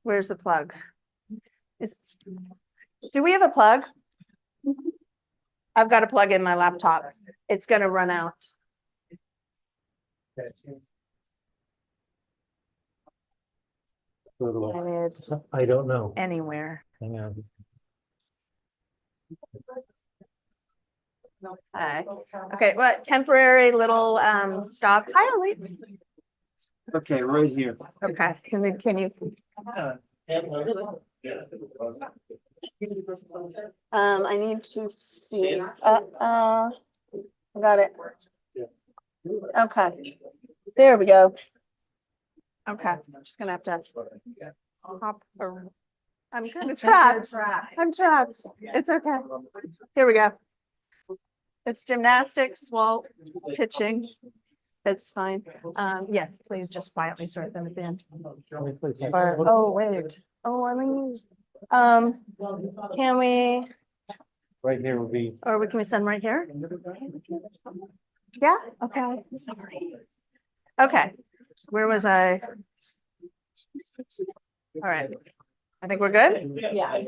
Where's the plug? Do we have a plug? I've got a plug in my laptop. It's gonna run out. I need I don't know. anywhere. Hang on. Okay, what temporary little stop? Hi, Ollie. Okay, right here. Okay, can you? I need to see. I got it. Okay, there we go. Okay, I'm just gonna have to hop around. I'm kind of trapped. I'm trapped. It's okay. Here we go. It's gymnastics while pitching. It's fine. Yes, please just quietly start them at the end. Or, oh, wait. Oh, I mean, can we, Right here would be. or can we send right here? Yeah, okay, sorry. Okay, where was I? All right, I think we're good? Yeah.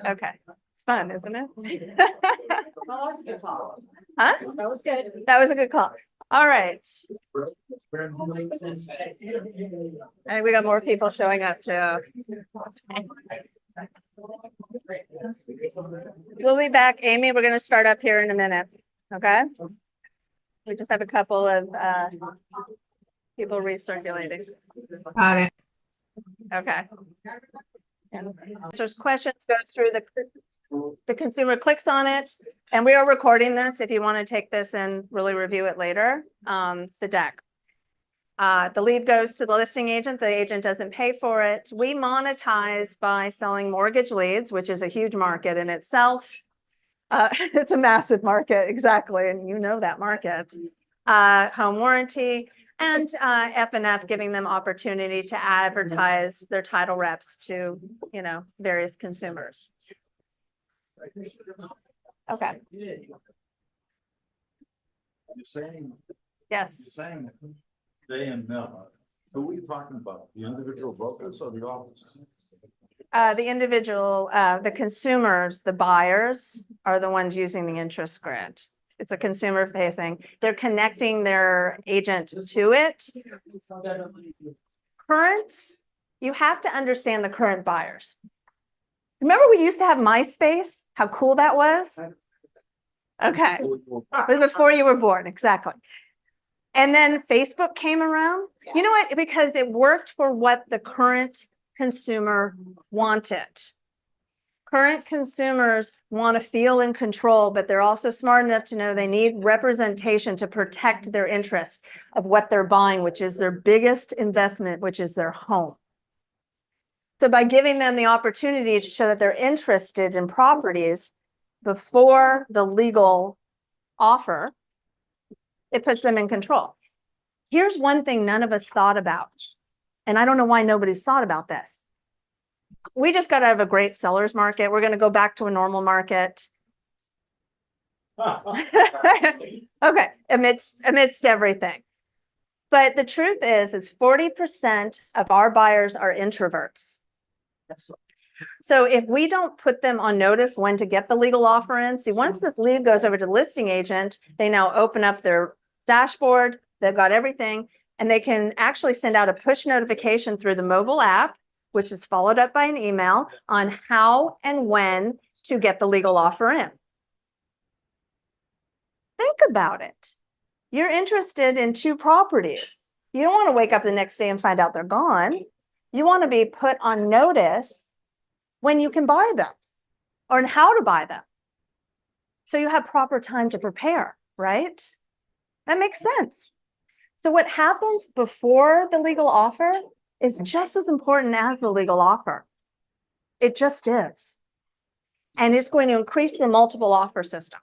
Okay, it's fun, isn't it? Well, that was a good call. Huh? That was good. That was a good call. All right. And we got more people showing up too. We'll be back. Amy, we're gonna start up here in a minute, okay? We just have a couple of people recirculating. Got it. Okay. And if there's questions, go through the consumer clicks on it, and we are recording this if you want to take this and really review it later, the deck. The lead goes to the listing agent. The agent doesn't pay for it. We monetize by selling mortgage leads, which is a huge market in itself. It's a massive market, exactly, and you know that market. Home warranty and F&F, giving them opportunity to advertise their title reps to, you know, various consumers. Okay. You're saying, Yes. you're saying they and them. Who are we talking about? The individual brokers or the office? The individual, the consumers, the buyers are the ones using the interest grid. It's a consumer facing. They're connecting their agent to it. Current, you have to understand the current buyers. Remember we used to have MySpace? How cool that was? Okay, it was before you were born, exactly. And then Facebook came around. You know what? Because it worked for what the current consumer wanted. Current consumers want to feel in control, but they're also smart enough to know they need representation to protect their interests of what they're buying, which is their biggest investment, which is their home. So by giving them the opportunity to show that they're interested in properties before the legal offer, it puts them in control. Here's one thing none of us thought about, and I don't know why nobody's thought about this. We just got out of a great seller's market. We're going to go back to a normal market. Okay, amidst everything. But the truth is 40% of our buyers are introverts. So if we don't put them on notice when to get the legal offer in, see, once this lead goes over to the listing agent, they now open up their dashboard, they've got everything, and they can actually send out a push notification through the mobile app, which is followed up by an email on how and when to get the legal offer in. Think about it. You're interested in 2 properties. You don't want to wake up the next day and find out they're gone. You want to be put on notice when you can buy them or how to buy them. So you have proper time to prepare, right? That makes sense. So what happens before the legal offer is just as important as the legal offer. It just is. And it's going to increase the multiple offer system.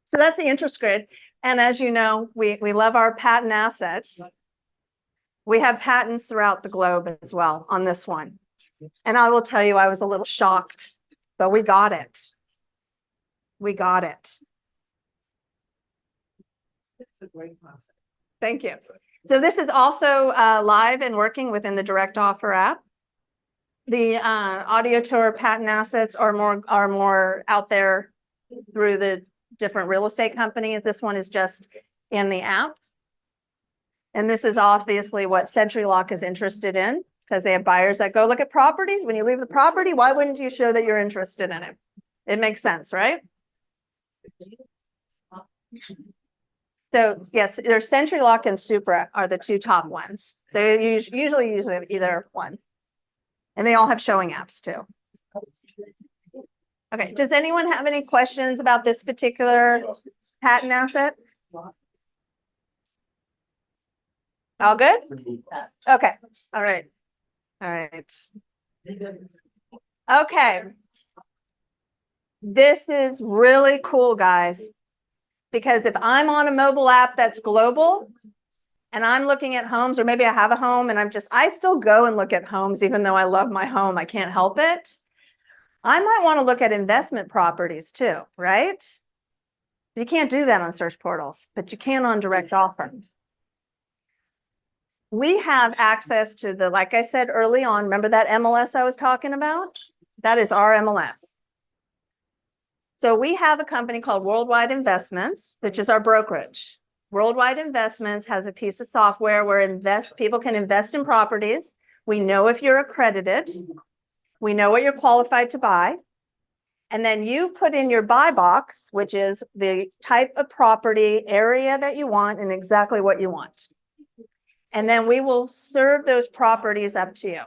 So that's the interest grid. And as you know, we love our patent assets. We have patents throughout the globe as well on this one. And I will tell you, I was a little shocked, but we got it. We got it. It's a great concept. Thank you. So this is also live and working within the Direct Offer app. The audio tour patent assets are more out there through the different real estate companies. This one is just in the app. And this is obviously what CenturyLock is interested in, because they have buyers that go look at properties. When you leave the property, why wouldn't you show that you're interested in it? It makes sense, right? So yes, there's CenturyLock and Supra are the two top ones. So you usually use either one. And they all have showing apps too. Okay, does anyone have any questions about this particular patent asset? All good? Okay, all right. All right. Okay. This is really cool, guys. Because if I'm on a mobile app that's global and I'm looking at homes, or maybe I have a home and I still go and look at homes, even though I love my home, I can't help it. I might want to look at investment properties too, right? You can't do that on search portals, but you can on Direct Offer. We have access to the, like I said early on, remember that MLS I was talking about? That is our MLS. So we have a company called Worldwide Investments, which is our brokerage. Worldwide Investments has a piece of software where people can invest in properties. We know if you're accredited. We know what you're qualified to buy. And then you put in your buy box, which is the type of property, area that you want, and exactly what you want. And then we will serve those properties up to you.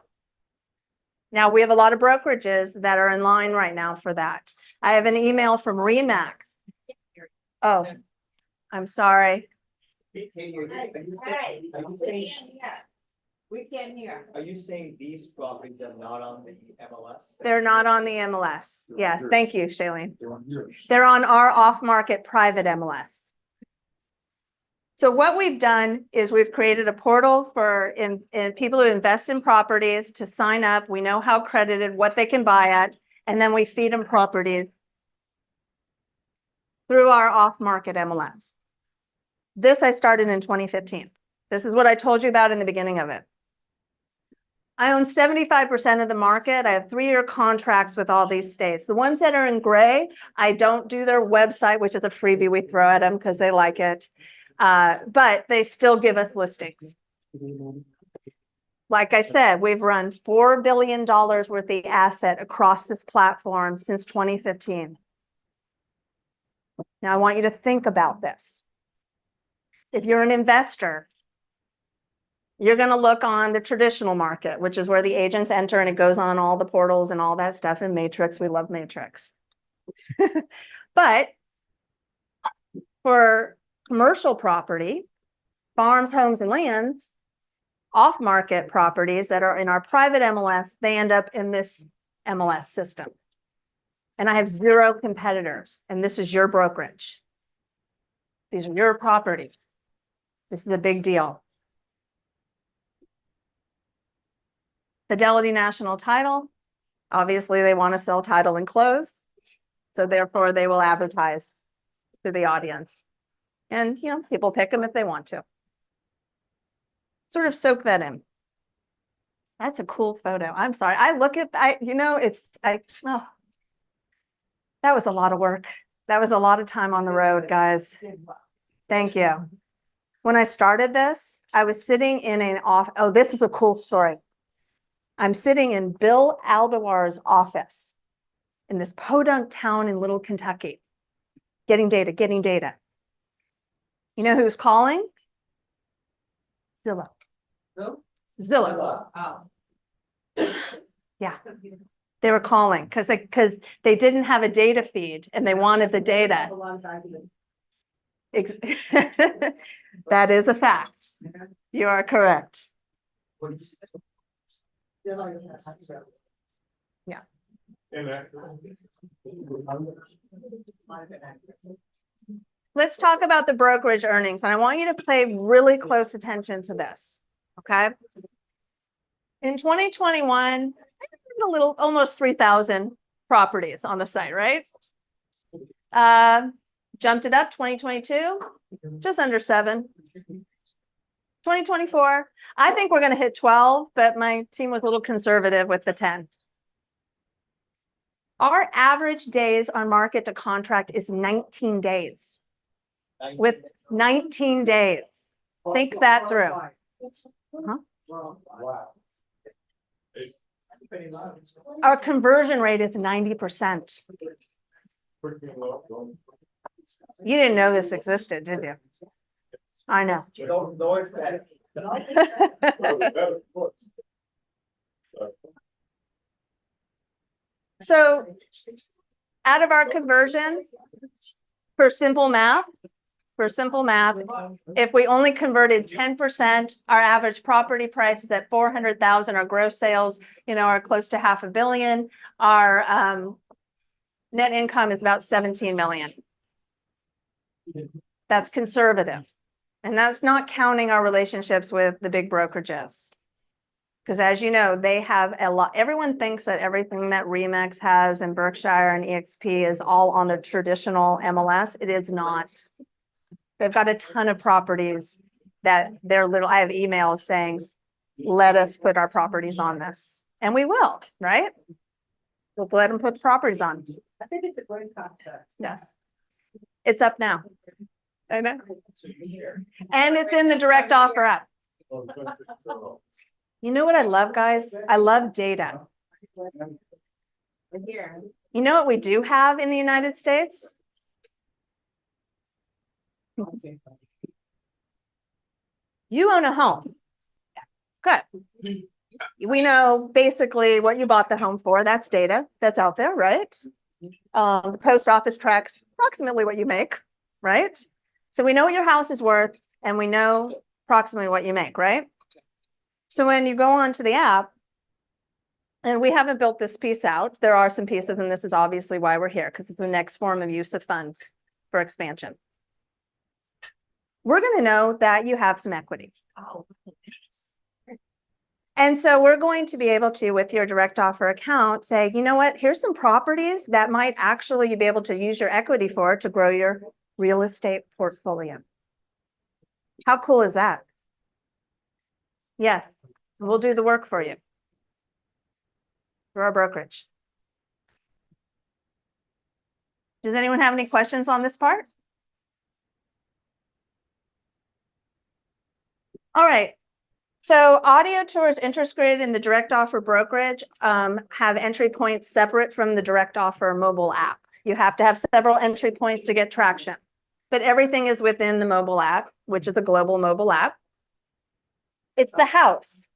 Now, we have a lot of brokerages that are in line right now for that. I have an email from Remax. Oh, I'm sorry. We can't hear. Are you saying these properties are not on the MLS? They're not on the MLS. Yeah, thank you, Shailene. They're on our off-market private MLS. So what we've done is we've created a portal for people who invest in properties to sign up. We know how accredited, what they can buy at, and then we feed them properties through our off-market MLS. This I started in 2015. This is what I told you about in the beginning of it. I own 75% of the market. I have 3-year contracts with all these states. The ones that are in gray, I don't do their website, which is a freebie we throw at them because they like it. But they still give us listings. Like I said, we've run $4 billion worth of asset across this platform since 2015. Now I want you to think about this. If you're an investor, you're going to look on the traditional market, which is where the agents enter and it goes on all the portals and all that stuff in Matrix. We love Matrix. But for commercial property, farms, homes, and lands, off-market properties that are in our private MLS, they end up in this MLS system. And I have 0 competitors, and this is your brokerage. These are your property. This is a big deal. Fidelity National Title, obviously they want to sell title and close, so therefore they will advertise to the audience. And, you know, people pick them if they want to. Sort of soak that in. That's a cool photo. I'm sorry. I look at, that was a lot of work. That was a lot of time on the road, guys. Thank you. When I started this, I was sitting in this is a cool story. I'm sitting in Bill Aldewar's office in this podunk town in Little Kentucky, getting data. You know who's calling? Zillow. Who? Zillow. Oh. Yeah. They were calling because they didn't have a data feed and they wanted the data. A lot of documents. That is a fact. You are correct. Yeah. Let's talk about the brokerage earnings. And I want you to pay really close attention to this. Okay. In 2021, almost 3,000 properties on the site, right? Jumped it up 2022, just under 7. 2024, I think we're going to hit 12, but my team was a little conservative with the 10. Our average days on market to contract is 19 days. With 19 days. Think that through. Huh? Our conversion rate is 90%. You didn't know this existed, did you? I know. No, it's better. So out of our conversion, for simple math, if we only converted 10%, our average property price is at 400,000, our gross sales, are close to $500 million. Our net income is about 17 million. That's conservative. And that's not counting our relationships with the big brokerages. Because as you know, they have a lot. Everyone thinks that everything that Remax has and Berkshire and EXP is all on the traditional MLS. It is not. They've got a ton of properties that I have emails saying, let us put our properties on this. And we will, right? We'll let them put the properties on. I think it's a great concept. Yeah. It's up now. I know. And it's in the direct offer app. You know what I love, guys? I love data. You know what we do have in the United States? You own a home. Good. We know basically what you bought the home for. That's data that's out there, right? The post office tracks approximately what you make, right? So we know what your house is worth and we know approximately what you make, right? So when you go onto the app, and we haven't built this piece out, there are some pieces, and this is obviously why we're here, because it's the next form of use of funds for expansion. We're going to know that you have some equity. And so we're going to be able to, with your direct offer account, say, you know what, here's some properties that might actually be able to use your equity for to grow your real estate portfolio. How cool is that? Yes, we'll do the work for you. For our brokerage. Does anyone have any questions on this part? All right. So audio tours integrated in the direct offer brokerage have entry points separate from the direct offer mobile app. You have to have several entry points to get traction, but everything is within the mobile app, which is a global mobile app. It's the house.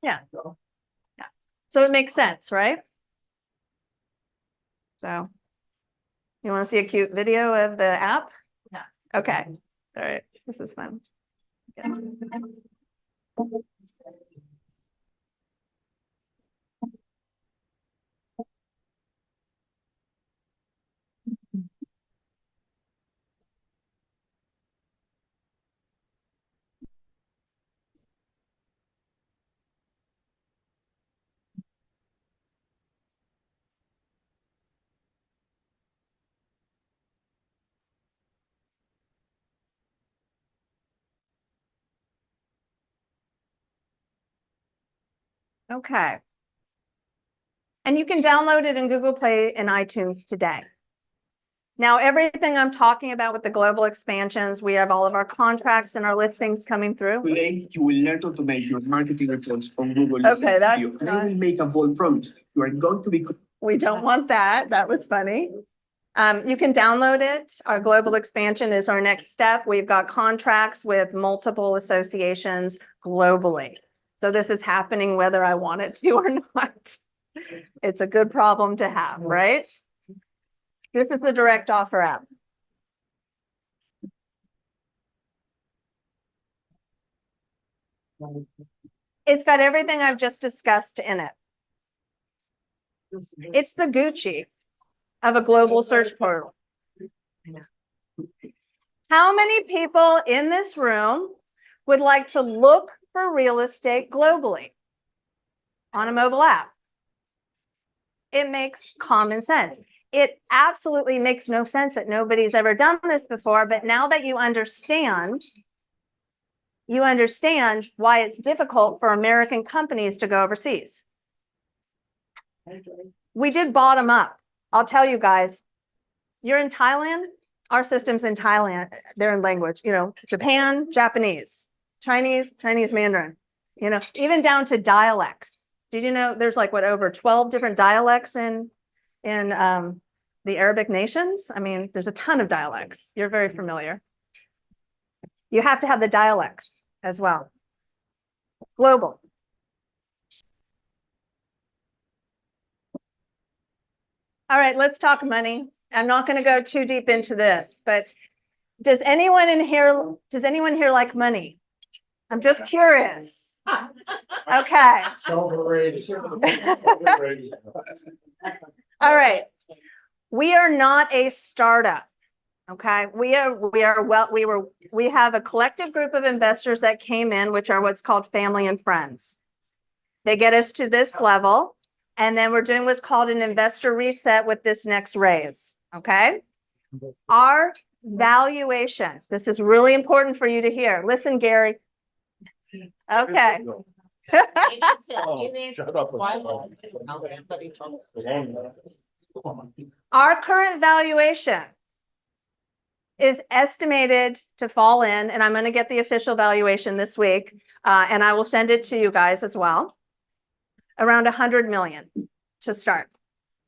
Yeah. So it makes sense, right? So you want to see a cute video of the app? Yeah. Okay. All right. This is fun. Okay. And you can download it in Google Play and iTunes today. Now, everything I'm talking about with the global expansions, we have all of our contracts and our listings coming through. Today, you will learn to make your marketing reports on Google. Okay, that's I not... will make a bold promise. You are going to be... We don't want that. That was funny. You can download it. Our global expansion is our next step. We've got contracts with multiple associations globally. So this is happening whether I want it to or not. It's a good problem to have, right? This is the direct offer app. It's got everything I've just discussed in it. It's the Gucci of a global search portal. How many people in this room would like to look for real estate globally on a mobile app? It makes common sense. it absolutely makes no sense that nobody's ever done this before, but now that you understand why it's difficult for American companies to go overseas. We did bottom up. I'll tell you guys, you're in Thailand, our system's in Thailand, they're in language, Japan, Japanese, Chinese Mandarin, even down to dialects. Did you know there's like over 12 different dialects in the Arabic nations? I mean, there's a ton of dialects. You're very familiar. You have to have the dialects as well. Global. All right, let's talk money. I'm not going to go too deep into this, but does anyone here like money? I'm just curious. Okay. All right. We are not a startup. Okay. We have a collective group of investors that came in, which are what's called family and friends. They get us to this level, and then we're doing what's called an investor reset with this next raise. Okay. Our valuation. This is really important for you to hear. Listen, Gary. Okay. Our current valuation is estimated to fall in, and I'm going to get the official valuation this week, and I will send it to you guys as well, around 100 million to start.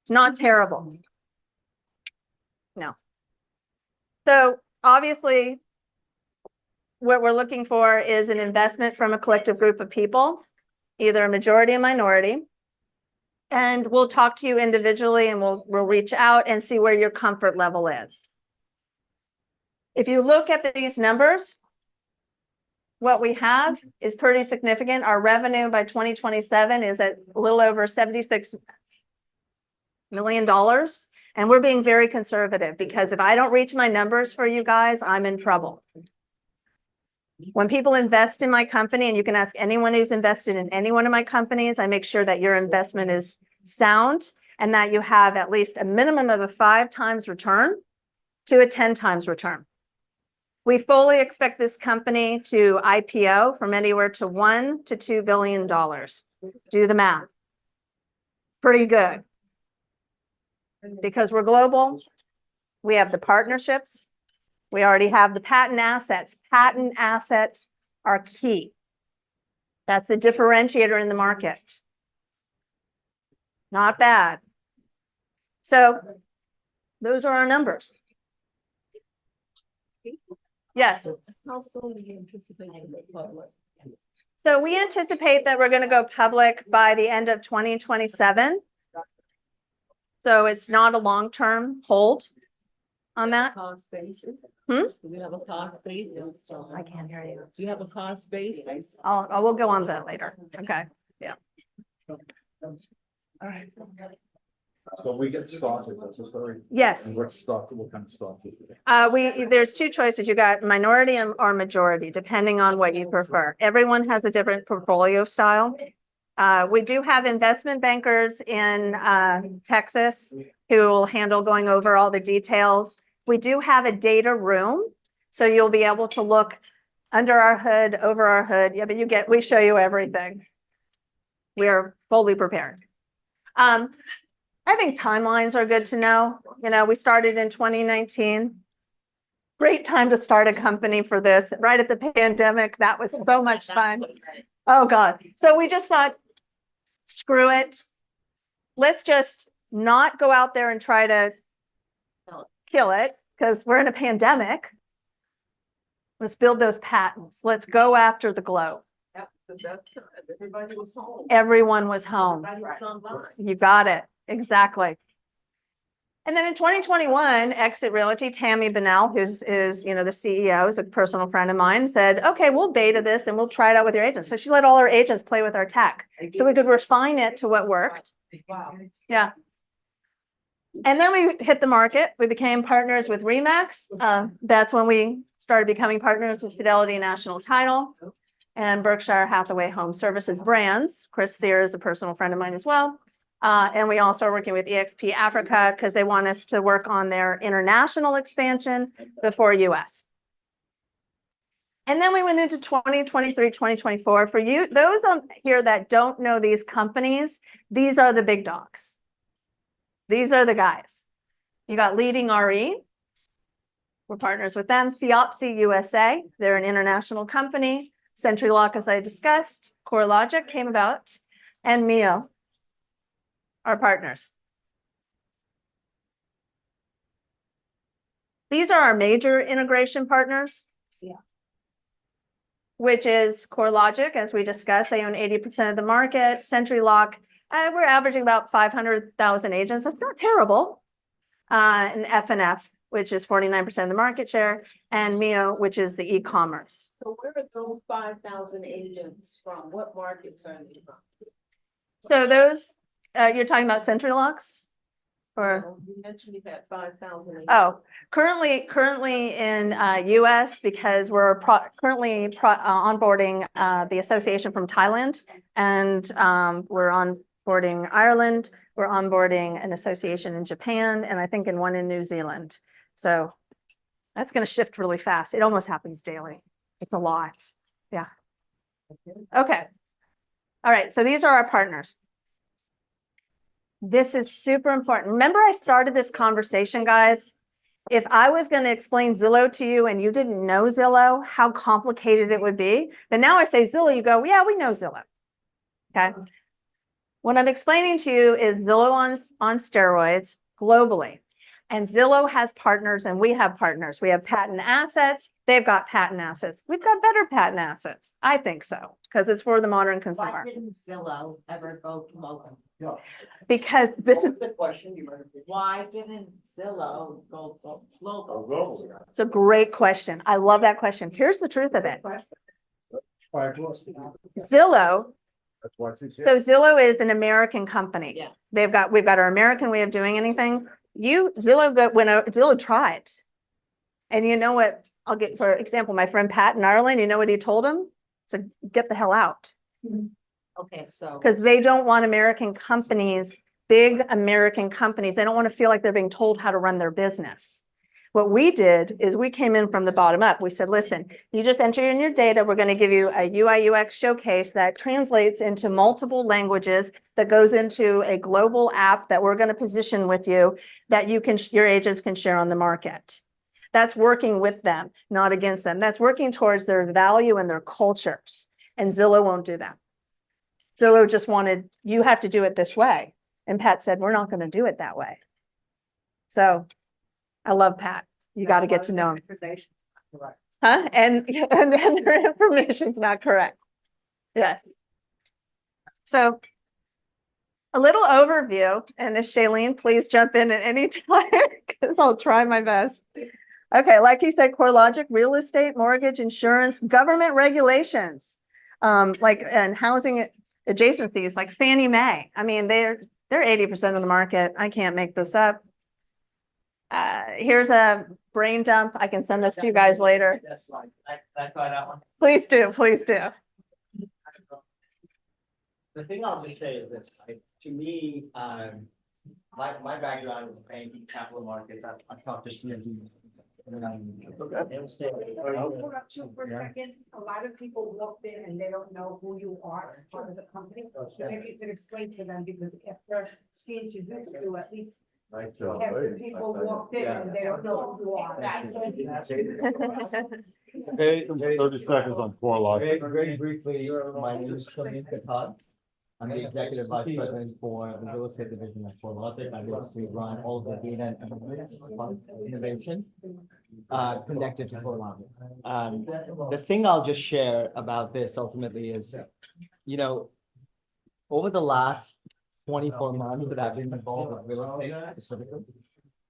It's not terrible. No. So obviously, what we're looking for is an investment from a collective group of people, either a majority or minority. And we'll talk to you individually, and we'll reach out and see where your comfort level is. If you look at these numbers, what we have is pretty significant. Our revenue by 2027 is at a little over $76 million. And we're being very conservative, because if I don't reach my numbers for you guys, I'm in trouble. When people invest in my company, and you can ask anyone who's invested in any one of my companies, I make sure that your investment is sound and that you have at least a minimum of a 5 times return to a 10 times return. We fully expect this company to IPO from anywhere to $1 to $2 billion. Do the math. Pretty good. Because we're global, we have the partnerships, we already have the patent assets. Patent assets are key. That's a differentiator in the market. Not bad. So those are our numbers. Yes. How soon do you anticipate public? So we anticipate that we're going to go public by the end of 2027. So it's not a long-term hold on that. Cost basis? Hmm? Do we have a cost basis? I can't hear you. Do you have a cost basis? We'll go on that later. Okay. Yeah. All right. So we get started, that's the story. Yes. And what kind of stock? Is it? There's 2 choices. You got minority or majority, depending on what you prefer. Everyone has a different portfolio style. We do have investment bankers in Texas who will handle going over all the details. We do have a data room, so you'll be able to look under our hood, over our hood. Yeah, but we show you everything. We are fully prepared. I think timelines are good to know. We started in 2019. Great time to start a company for this, right at the pandemic. That was so much fun. Oh God. So we just thought, screw it. Let's just not go out there and try to kill it, because we're in a pandemic. Let's build those patents. Let's go after the globe. Yep, everybody was home. Everyone was home. Everybody was online. You got it. Exactly. And then in 2021, Exit Realty, Tammy Bunnell, who's the CEO, is a personal friend of mine, said, okay, we'll beta this and we'll try it out with your agents. So she let all her agents play with our tech so we could refine it to what worked. Wow. Yeah. And then we hit the market. We became partners with Remax. That's when we started becoming partners with Fidelity National Title and Berkshire Hathaway Home Services brands. Chris Sear is a personal friend of mine as well. And we also are working with EXP Africa because they want us to work on their international expansion before US. And then we went into 2023, 2024. For you, those on here that don't know these companies, these are the big dogs. These are the guys. You got Leading RE. We're partners with them. Theopsy USA, they're an international company. CenturyLock, as I discussed. CoreLogic came about. And Mio, our partners. These are our major integration partners. Yeah. Which is CoreLogic, as we discussed, they own 80% of the market. CenturyLock, we're averaging about 500,000 agents. That's not terrible. And FNF, which is 49% of the market share, and Mio, which is the e-commerce. So where are those 5,000 agents from? What markets are they from? So those, you're talking about CenturyLocks? Or? You mentioned you had 5,000 agents. Oh, currently in US, because we're currently onboarding the association from Thailand, and we're onboarding Ireland, we're onboarding an association in Japan, and I think in one in New Zealand. So that's going to shift really fast. It almost happens daily. It's a lot. Yeah. Okay. All right. So these are our partners. This is super important. Remember, I started this conversation, guys. If I was going to explain Zillow to you and you didn't know Zillow, how complicated it would be. But now I say Zillow, you go, yeah, we know Zillow. Okay. What I'm explaining to you is Zillow on steroids globally. And Zillow has partners and we have partners. We have patent assets. They've got patent assets. We've got better patent assets. I think so, because it's for the modern consumer. Why didn't Zillow ever go global? Because this is the question you were. Why didn't Zillow go global? It's a great question. I love that question. Here's the truth of it. Zillow. That's why she's here. So Zillow is an American company. Yeah. We've got our American way of doing anything. Zillow tried. And you know what? I'll get, for example, my friend Pat in Ireland, you know what he told him? So get the hell out. Okay, so. Because they don't want American companies, big American companies, they don't want to feel like they're being told how to run their business. What we did is we came in from the bottom up. We said, listen, you just enter in your data. We're going to give you a UI UX showcase that translates into multiple languages, that goes into a global app that we're going to position with you, that your agents can share on the market. That's working with them, not against them. That's working towards their value and their cultures. And Zillow won't do that. Zillow just wanted, you have to do it this way. And Pat said, we're not going to do it that way. So I love Pat. You got to get to know him. Huh? And their information's not correct. Yes. So a little overview, and if Shailene, please jump in at any time because I'll try my best. Okay, like he said, CoreLogic, real estate, mortgage, insurance, government regulations, and housing adjacencies like Fannie Mae. I mean, they're 80% of the market. I can't make this up. Here's a brain dump. I can send this to you guys later. That's like, I try that one. Please do, please do. The thing I'll just say is this, like, to me, my background is banking, capital markets. I've talked to CMD. Hold up too for a second. A lot of people walked in and they don't know who you are as part of the company. Maybe you could explain to them, because after she introduced you, at least Nice job. half the people walked in and they don't know who you are. Okay, 30 seconds on CoreLogic. Very briefly, my name is Shamim Katab. I'm the executive vice president for the real estate division at CoreLogic. I basically run all of the data and analytics innovation connected to CoreLogic. The thing I'll just share about this ultimately is, you know, over the last 24 months that I've been involved with real estate specifically,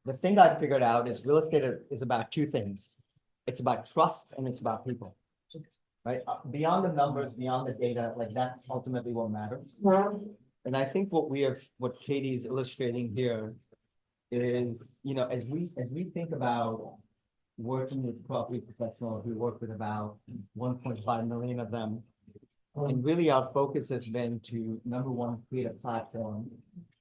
the thing I've figured out is real estate is about two things. It's about trust and it's about people. Right? Beyond the numbers, beyond the data, like that's ultimately what matters. And I think what Katie's illustrating here is, you know, as we think about working with property professionals, we work with about 1.5 million of them. And really our focus has been to, number one, create a platform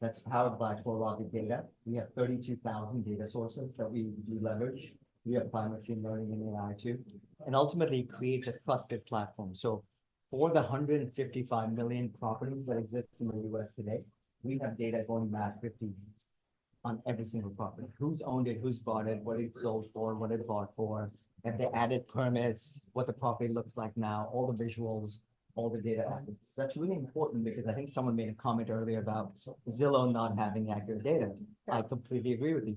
that's powered by CoreLogic data. We have 32,000 data sources that we leverage. We apply machine learning and AI too, and ultimately creates a trusted platform. So for the 155 million properties that exist in the US today, we have data going back 50 years on every single property. Who's owned it, who's bought it, what it sold for, what it bought for, if they added permits, what the property looks like now, all the visuals, all the data. That's really important because I think someone made a comment earlier about Zillow not having accurate data. I completely agree with you.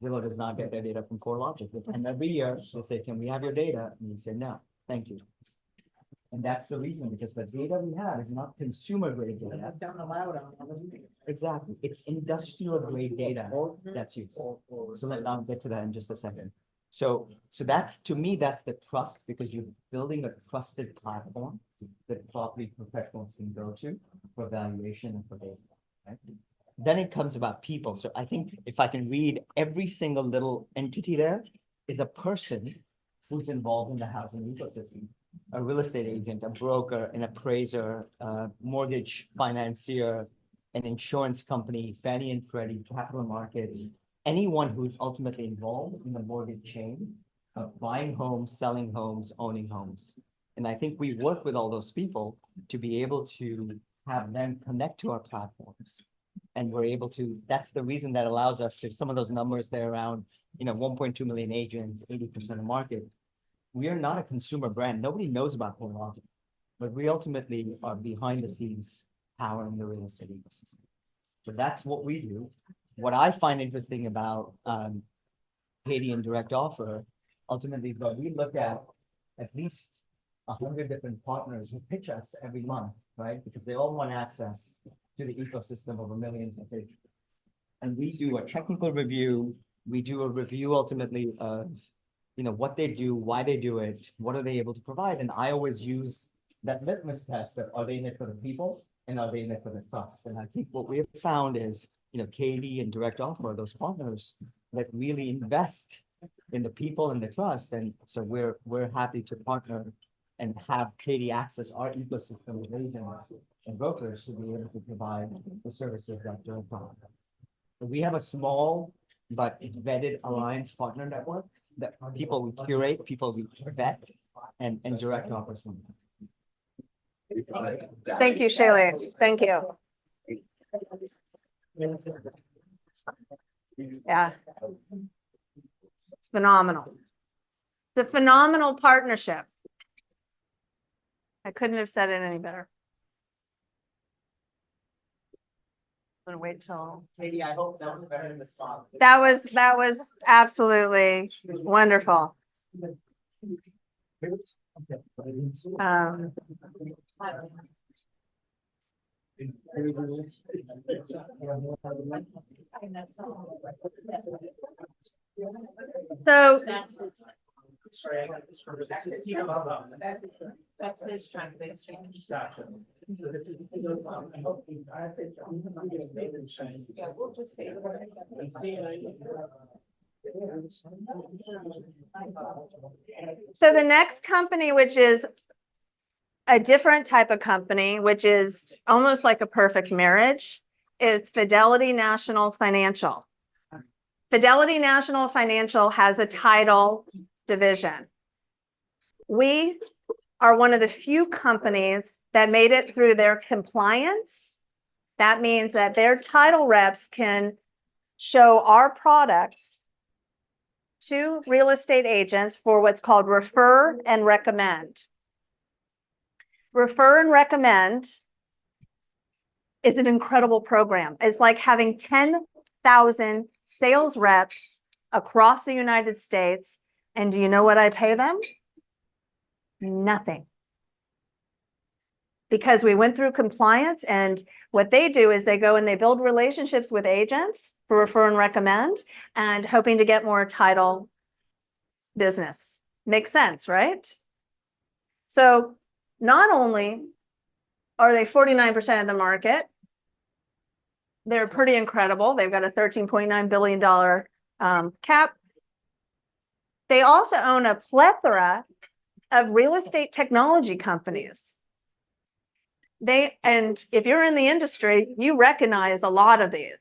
Zillow does not get their data from CoreLogic. And every year they'll say, can we have your data? And you say, no, thank you. And that's the reason, because the data we have is not consumer grade data. Exactly. It's industrial grade data that's used. So I'll get to that in just a second. So that's, to me, that's the trust, because you're building a trusted platform that property professionals can go to for valuation and for data. Right? Then it comes about people. So I think if I can read, every single little entity there is a person who's involved in the housing ecosystem. A real estate agent, a broker, an appraiser, a mortgage financier, an insurance company, Fannie and Freddie, capital markets, anyone who's ultimately involved in the mortgage chain of buying homes, selling homes, owning homes. And I think we work with all those people to be able to have them connect to our platforms. And we're able to, that's the reason that allows us to, some of those numbers there around, 1.2 million agents, 80% of market. We are not a consumer brand. Nobody knows about CoreLogic, but we ultimately are behind the scenes powering the real estate ecosystem. So that's what we do. What I find interesting about Katie and Direct Offer, ultimately, is that we look at least 100 different partners who pitch us every month, right? Because they all want access to the ecosystem of 1 million agents. And we do a technical review. We do a review ultimately of what they do, why they do it, what are they able to provide. And I always use that litmus test of, are they in it for the people and are they in it for the trust? And I think what we have found is, Katie and Direct Offer are those partners that really invest in the people and the trust. And so we're happy to partner and have Katie access our ecosystem of agents and brokers to be able to provide the services that Direct Offer. So we have a small but vetted alliance partner network that people we curate, people we vet, and Direct Offers from. Thank you, Shailesh. Thank you. Yeah. It's phenomenal. It's a phenomenal partnership. I couldn't have said it any better. I'm gonna wait till. Katie, I hope that was better than the spot. That was absolutely wonderful. So That's his translation. So the next company, which is a different type of company, which is almost like a perfect marriage, is Fidelity National Financial. Fidelity National Financial has a title division. We are one of the few companies that made it through their compliance. That means that their title reps can show our products to real estate agents for what's called refer and recommend. Refer and recommend is an incredible program. It's like having 10,000 sales reps across the United States. And do you know what I pay them? Nothing. Because we went through compliance, and what they do is they go and they build relationships with agents for refer and recommend and hoping to get more title business. Makes sense, right? So not only are they 49% of the market, they're pretty incredible. They've got a $13.9 billion cap. They also own a plethora of real estate technology companies. And if you're in the industry, you recognize a lot of these.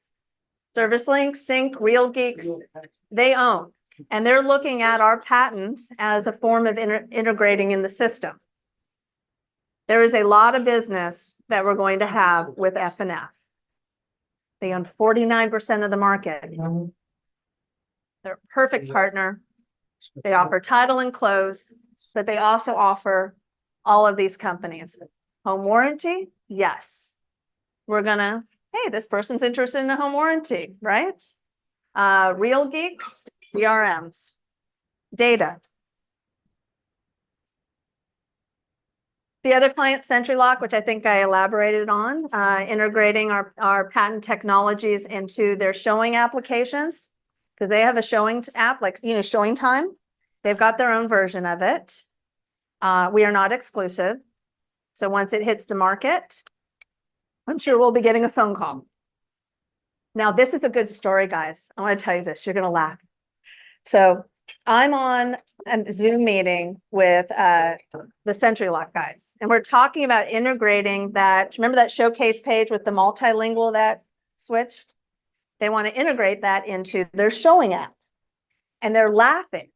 ServiceLink, Sync, Real Geeks, they own. And they're looking at our patents as a form of integrating in the system. There is a lot of business that we're going to have with F&F. They own 49% of the market. They're a perfect partner. They offer title and close, but they also offer all of these companies. Home warranty? Yes. We're gonna, hey, this person's interested in a home warranty, right? Real Geeks, CRMs, data. The other client, SentryLock, which I think I elaborated on, integrating our patent technologies into their showing applications, because they have a showing app, like, showing time. They've got their own version of it. We are not exclusive. So once it hits the market, I'm sure we'll be getting a phone call. Now, this is a good story, guys. I want to tell you this. You're going to laugh. So I'm on a Zoom meeting with the SentryLock guys, and we're talking about integrating that. Remember that showcase page with the multilingual that switched? They want to integrate that into their showing app. And they're laughing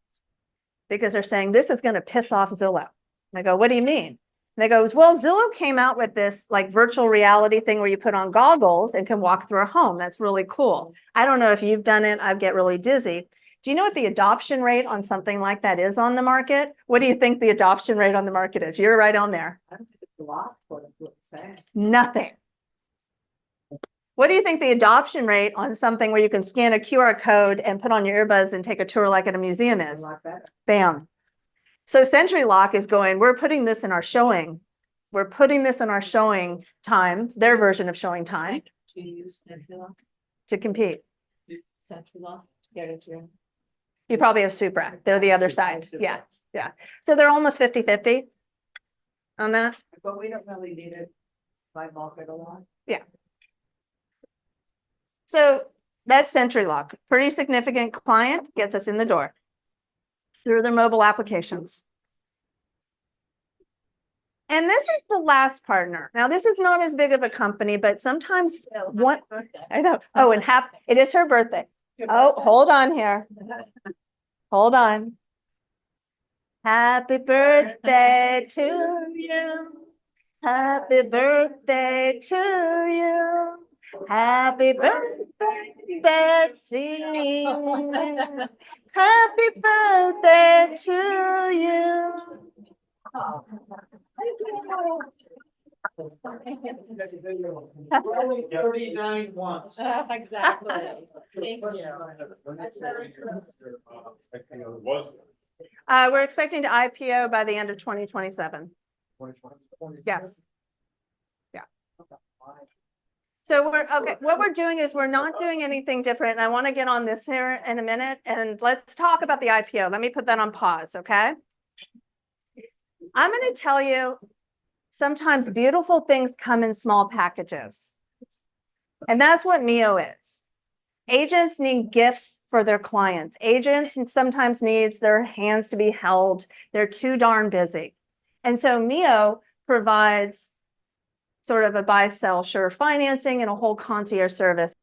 because they're saying, this is going to piss off Zillow. And I go, what do you mean? And they go, well, Zillow came out with this like virtual reality thing where you put on goggles and can walk through a home. That's really cool. I don't know if you've done it. I get really dizzy. Do you know what the adoption rate on something like that is on the market? What do you think the adoption rate on the market is? You're right on there. I don't think it's a lot for it. Nothing. What do you think the adoption rate on something where you can scan a QR code and put on your earbuds and take a tour like at a museum is? A lot better. Bam. So SentryLock is going, we're putting this in our showing. We're putting this in our showing time, their version of showing time, Do you use SentryLock? to compete. SentryLock? Get it, Jim. You probably have Supra. They're the other side. Yeah. Yeah. So they're almost 50-50 on that. But we don't really need it by market a lot. So that's SentryLock. Pretty significant client, gets us in the door through their mobile applications. And this is the last partner. Now, this is not as big of a company, but sometimes what I know. Oh, and it is her birthday. Oh, hold on here. Hold on. Happy birthday to you. Happy birthday to you. Happy birthday, Betsy. Happy birthday to you. Only 39 once. Exactly. Thank you. We're expecting to IPO by the end of 2027. Yes. Yeah. So what we're doing is we're not doing anything different. And I want to get on this here in a minute, and let's talk about the IPO. Let me put that on pause, okay? I'm going to tell you, sometimes beautiful things come in small packages. And that's what Mio is. Agents need gifts for their clients. Agents sometimes needs their hands to be held. They're too darn busy. And so Mio provides sort of a buy, sell, sure financing and a whole concierge service.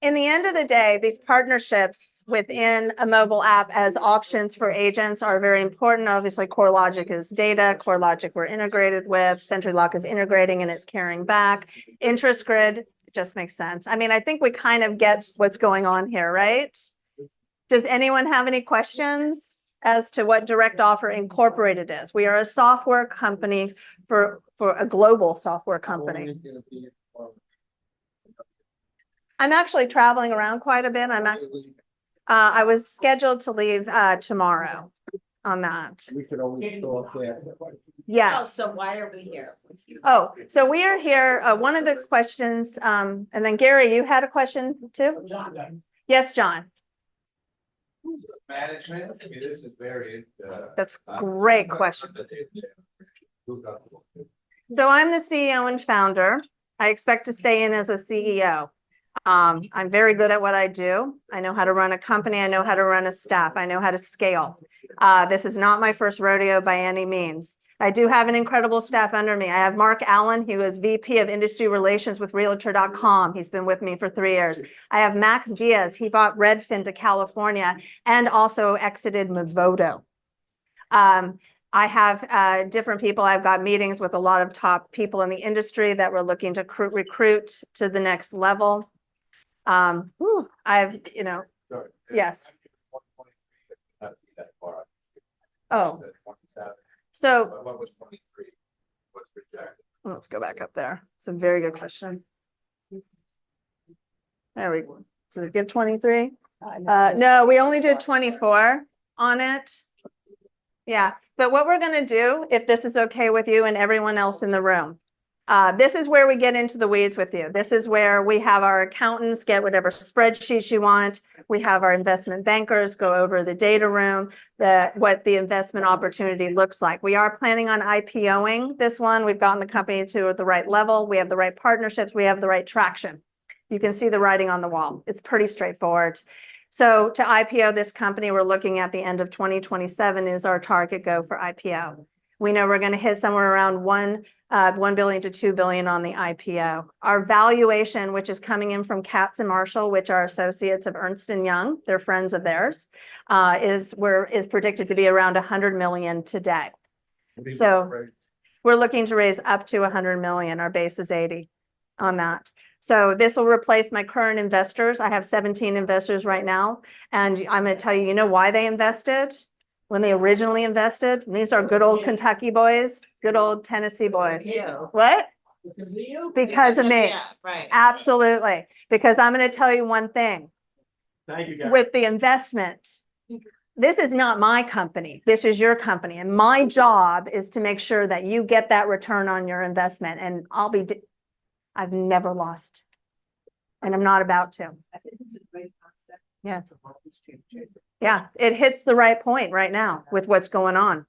In the end of the day, these partnerships within a mobile app as options for agents are very important. Obviously, CoreLogic is data. CoreLogic we're integrated with. SentryLock is integrating and it's carrying back. Interest Grid just makes sense. I mean, I think we kind of get what's going on here, right? Does anyone have any questions as to what Direct Offer Incorporated is? We are a software company for a global software company. I'm actually traveling around quite a bit. I was scheduled to leave tomorrow on that. We could always go up there. Yes. So why are we here? Oh, so we are here. One of the questions, and then Gary, you had a question too? Yes, John. Management, I mean, this is very. That's a great question. So I'm the CEO and founder. I expect to stay in as a CEO. I'm very good at what I do. I know how to run a company. I know how to run a staff. I know how to scale. This is not my first rodeo by any means. I do have an incredible staff under me. I have Mark Allen, who is VP of Industry Relations with Realtor.com. He's been with me for 3 years. I have Max Diaz. He bought Redfin to California and also exited Movoto. I have different people. I've got meetings with a lot of top people in the industry that we're looking to recruit to the next level. I've, yes. Oh, so What was 23? What's projected? let's go back up there. It's a very good question. There we go. Does it give 23? No, we only did 24 on it. Yeah, but what we're going to do, if this is okay with you and everyone else in the room, this is where we get into the weeds with you. This is where we have our accountants get whatever spreadsheets you want. We have our investment bankers go over the data room, what the investment opportunity looks like. We are planning on IPOing this one. We've gotten the company to the right level. We have the right partnerships. We have the right traction. You can see the writing on the wall. It's pretty straightforward. So to IPO this company, we're looking at the end of 2027 is our target go for IPO. We know we're going to hit somewhere around 1 billion to 2 billion on the IPO. Our valuation, which is coming in from Katz and Marshall, which are associates of Ernst & Young, they're friends of theirs, is predicted to be around 100 million today. So we're looking to raise up to 100 million. Our base is 80 on that. So this will replace my current investors. I have 17 investors right now. And I'm going to tell you, you know why they invested? When they originally invested, and these are good old Kentucky boys, good old Tennessee boys. You. What? Because of you. Because of me. Yeah, right. Absolutely. Because I'm going to tell you one thing. Thank you, guys. With the investment, this is not my company. This is your company. And my job is to make sure that you get that return on your investment. And I've never lost. And I'm not about to. I think it's a great concept. Yeah. To help us change. Yeah, it hits the right point right now with what's going on.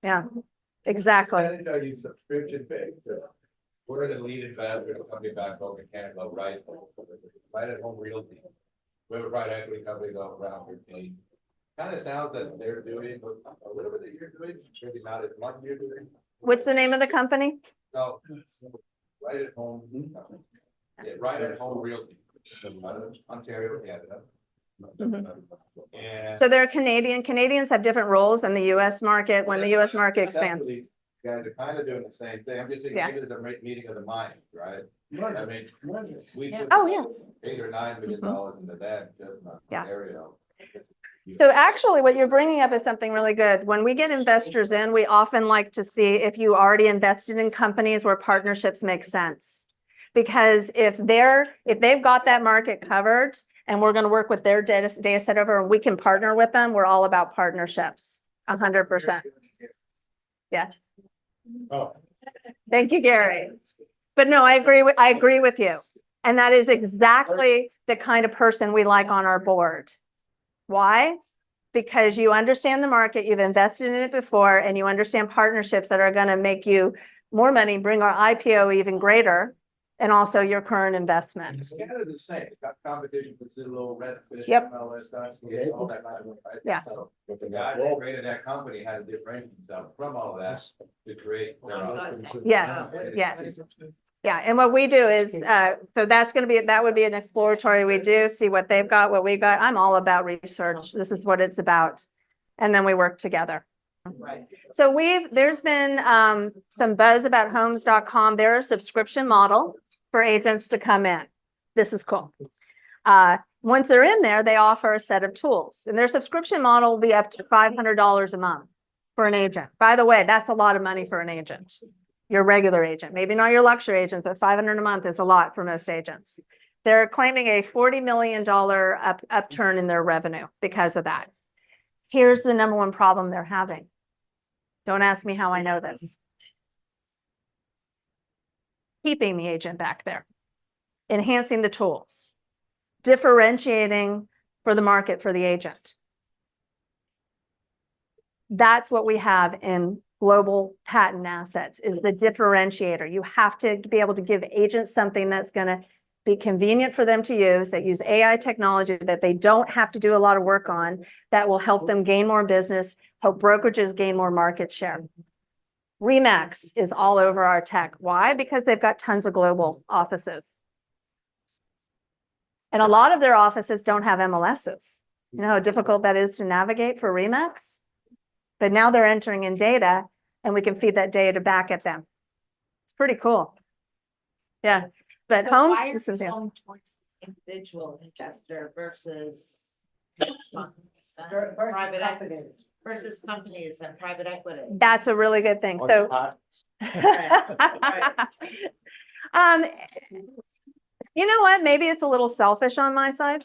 Yeah, exactly. Are you subscription based? We're the lead investor in a company back home in Canada, right at home realty. We have a private equity company going around 15. Kind of sounds that they're doing a little bit that you're doing, maybe not as much you're doing. What's the name of the company? No, right at home. Yeah, right at home realty. Ontario, Canada. And So they're Canadian. Canadians have different roles in the US market when the US market expands. Guys are kind of doing the same thing. I'm just saying, Yeah. maybe there's a meeting of the mind, right? I mean, we put Oh, yeah. $8 or $9 million in the bank just in Yeah. Ontario. So actually what you're bringing up is something really good. When we get investors in, we often like to see if you already invested in companies where partnerships make sense. Because if they've got that market covered and we're going to work with their data set over and we can partner with them, we're all about partnerships. 100%. Yeah. Oh. Thank you, Gary. But no, I agree with you. And that is exactly the kind of person we like on our board. Why? Because you understand the market, you've invested in it before, and you understand partnerships that are going to make you more money, bring our IPO even greater, and also your current investment. Canada's the same. It's got competition for Zillow, Redfish, Yep. and all that stuff. All that kind of stuff, right? Yeah. So the guy that created that company had to differentiate himself from all that to create their own. Yes, yes. Yeah, and what we do is, so that would be an exploratory we do, see what they've got, what we got. I'm all about research. This is what it's about. And then we work together. Right. So there's been some buzz about homes.com. They're a subscription model for agents to come in. This is cool. Once they're in there, they offer a set of tools, and their subscription model will be up to $500 a month for an agent. By the way, that's a lot of money for an agent. Your regular agent, maybe not your luxury agent, but $500 a month is a lot for most agents. They're claiming a $40 million upturn in their revenue because of that. Here's the number one problem they're having. Don't ask me how I know this. Keeping the agent back there, enhancing the tools, differentiating for the market for the agent. That's what we have in global patent assets, is the differentiator. You have to be able to give agents something that's going to be convenient for them to use, that use AI technology that they don't have to do a lot of work on, that will help them gain more business, help brokerages gain more market share. Remax is all over our tech. Why? Because they've got tons of global offices. And a lot of their offices don't have MLSs. You know how difficult that is to navigate for Remax? But now they're entering in data and we can feed that data back at them. It's pretty cool. Yeah, but So homes, why are this is- you going towards individual investor versus funds and private equity versus companies and private equity? that's a really good thing. So, you know what? Maybe it's a little selfish on my side.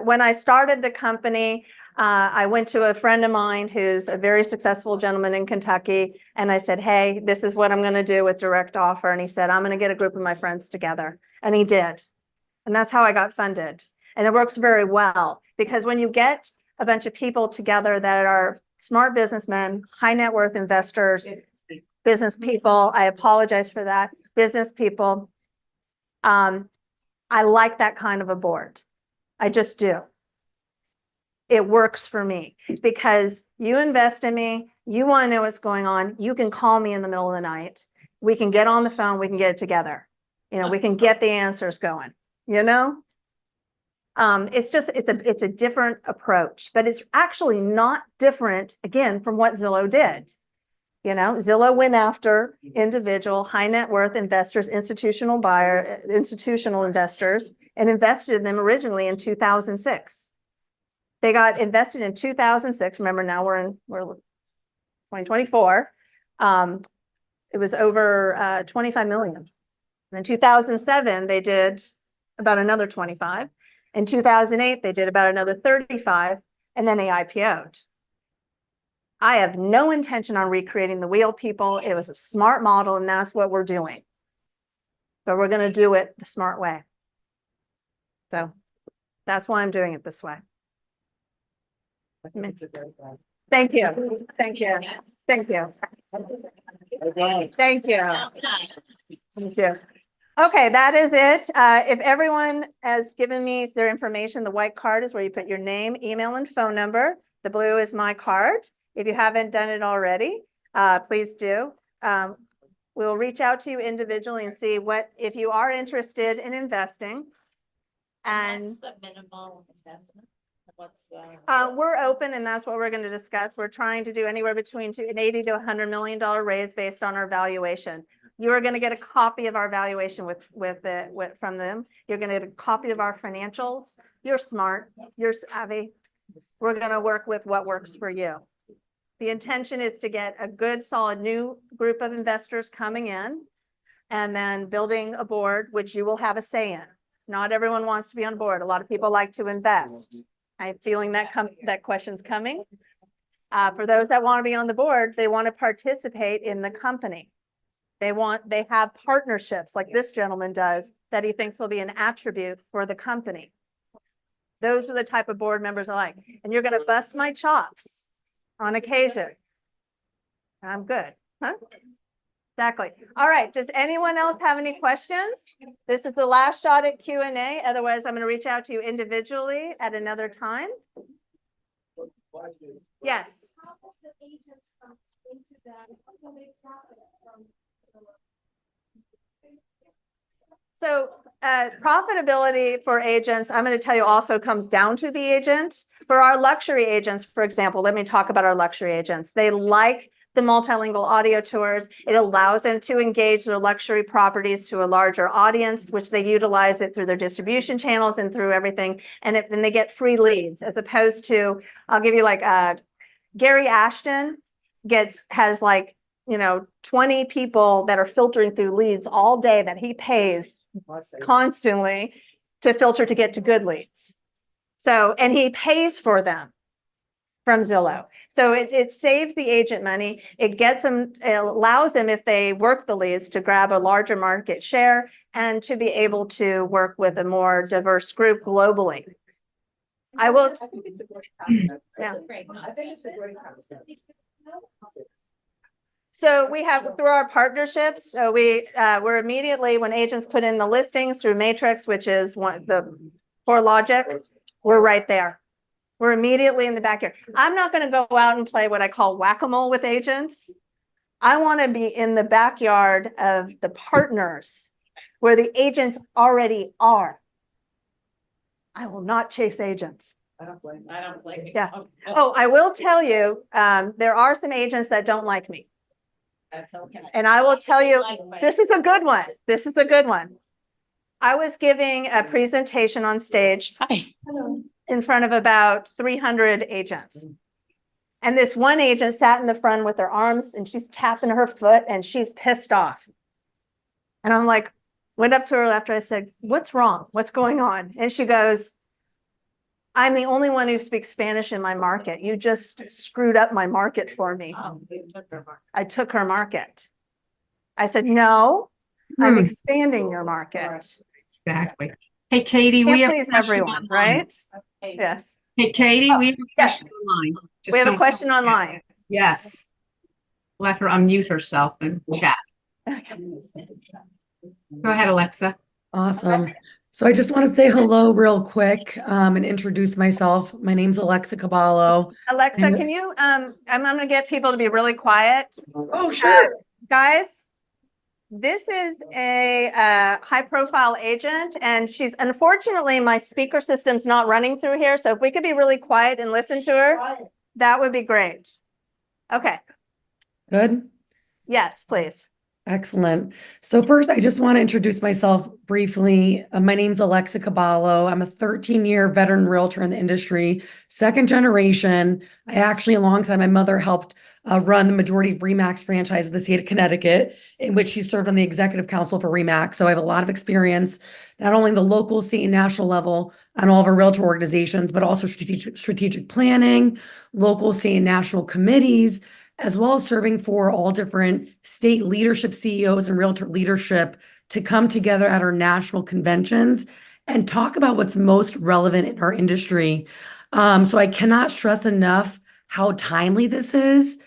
When I started the company, I went to a friend of mine who's a very successful gentleman in Kentucky. And I said, hey, this is what I'm going to do with direct offer. And he said, I'm going to get a group of my friends together. And he did. And that's how I got funded. And it works very well because when you get a bunch of people together that are smart businessmen, high net worth investors, business people, I apologize for that, business people. I like that kind of a board. I just do. It works for me because you invest in me, you want to know what's going on, you can call me in the middle of the night. We can get on the phone, we can get it together. You know, we can get the answers going, you know? It's a different approach, but it's actually not different, again, from what Zillow did. You know, Zillow went after individual high net worth investors, institutional investors, and invested in them originally in 2006. They got invested in 2006. Remember, now we're 2024. It was over 25 million. In 2007, they did about another 25. In 2008, they did about another 35, and then they IPO'd. I have no intention on recreating the wheel, people. It was a smart model, and that's what we're doing. But we're going to do it the smart way. So that's why I'm doing it this way. Thank you. Thank you. Thank you. Thank you. Thank you. Okay, that is it. If everyone has given me their information, the white card is where you put your name, email, and phone number. The blue is my card. If you haven't done it already, please do. We'll reach out to you individually and see if you are interested in investing. And what's the minimal investment? What's the? We're open, and that's what we're going to discuss. We're trying to do anywhere between an $80 to $100 million raise based on our valuation. You are going to get a copy of our valuation from them. You're going to get a copy of our financials. You're smart. You're savvy. We're going to work with what works for you. The intention is to get a good, solid new group of investors coming in and then building a board, which you will have a say in. Not everyone wants to be on board. A lot of people like to invest. I'm feeling that question's coming. For those that want to be on the board, they want to participate in the company. They have partnerships like this gentleman does that he thinks will be an attribute for the company. Those are the type of board members I like. And you're going to bust my chops on occasion. I'm good, huh? Exactly. All right. Does anyone else have any questions? This is the last shot at Q&A. Otherwise, I'm going to reach out to you individually at another time. Yes. How does the agents come into that? How do they profit from So profitability for agents, I'm going to tell you, also comes down to the agent. For our luxury agents, for example, let me talk about our luxury agents. They like the multilingual audio tours. It allows them to engage their luxury properties to a larger audience, which they utilize it through their distribution channels and through everything. And then they get free leads, as opposed to, I'll give you like Gary Ashton has like, 20 people that are filtering through leads all day that he pays constantly to filter to get to good leads. So, and he pays for them from Zillow. So it saves the agent money. It allows them, if they work the leads, to grab a larger market share and to be able to work with a more diverse group globally. I think it's a great concept. Yeah. I think it's a great concept. So we have, through our partnerships, so we're immediately, when agents put in the listings through Matrix, which is the CoreLogic, we're right there. We're immediately in the backyard. I'm not going to go out and play what I call whack-a-mole with agents. I want to be in the backyard of the partners where the agents already are. I will not chase agents. I don't blame you. Yeah. Oh, I will tell you, there are some agents that don't like me. That's okay. And I will tell you, Like, this is a good one. This is a good one. I was giving a presentation on stage in front of about 300 agents. And this one agent sat in the front with her arms and she's tapping her foot and she's pissed off. And I'm like, went up to her after I said, what's wrong? What's going on? And she goes, I'm the only one who speaks Spanish in my market. You just screwed up my market for me. I took her market. I said, no, I'm expanding your market. Exactly. Hey, Katie, we have a Can't please question everyone, online. right? Yes. Hey, Katie, we have a Yes. question online. Just We have a don't- question online. Yes. Let her unmute herself and chat. Go ahead, Alexa. Awesome. So I just want to say hello real quick and introduce myself. My name's Alexa Caballo. Alexa, And- can you, I'm gonna get people to be really quiet. Oh, sure. Guys, this is a high profile agent and she's, unfortunately, my speaker system's not running through here. So if we could be really quiet and listen to her, that would be great. Okay, Good. yes, please. Excellent. So first, I just want to introduce myself briefly. My name's Alexa Caballo. I'm a 13-year veteran realtor in the industry, second generation. I actually, alongside my mother, helped run the majority of RE/MAX franchise of the state of Connecticut, in which she served on the executive council for RE/MAX. So I have a lot of experience, not only the local, state, and national level on all of our realtor organizations, but also strategic planning, local, state, and national committees, as well as serving for all different state leadership CEOs and realtor leadership to come together at our national conventions and talk about what's most relevant in our industry. So I cannot stress enough how timely this is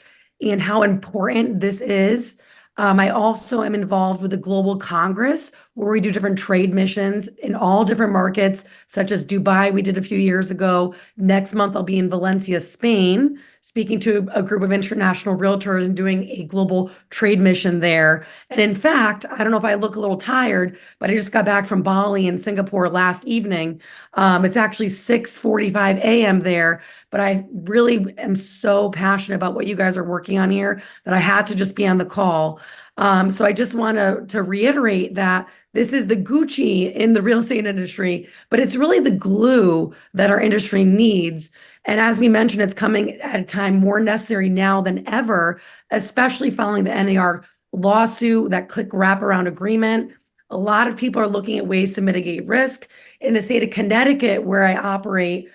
and how important this is. I also am involved with the Global Congress, where we do different trade missions in all different markets, such as Dubai, we did a few years ago. Next month, I'll be in Valencia, Spain, speaking to a group of international realtors and doing a global trade mission there. And in fact, I don't know if I look a little tired, but I just got back from Bali and Singapore last evening. It's actually 6:45 a.m. there, but I really am so passionate about what you guys are working on here that I had to just be on the call. So I just want to reiterate that this is the Gucci in the real estate industry, but it's really the glue that our industry needs. And as we mentioned, it's coming at a time more necessary now than ever, especially following the NAR lawsuit, that click wraparound agreement. A lot of people are looking at ways to mitigate risk. In the state of Connecticut, where I operate,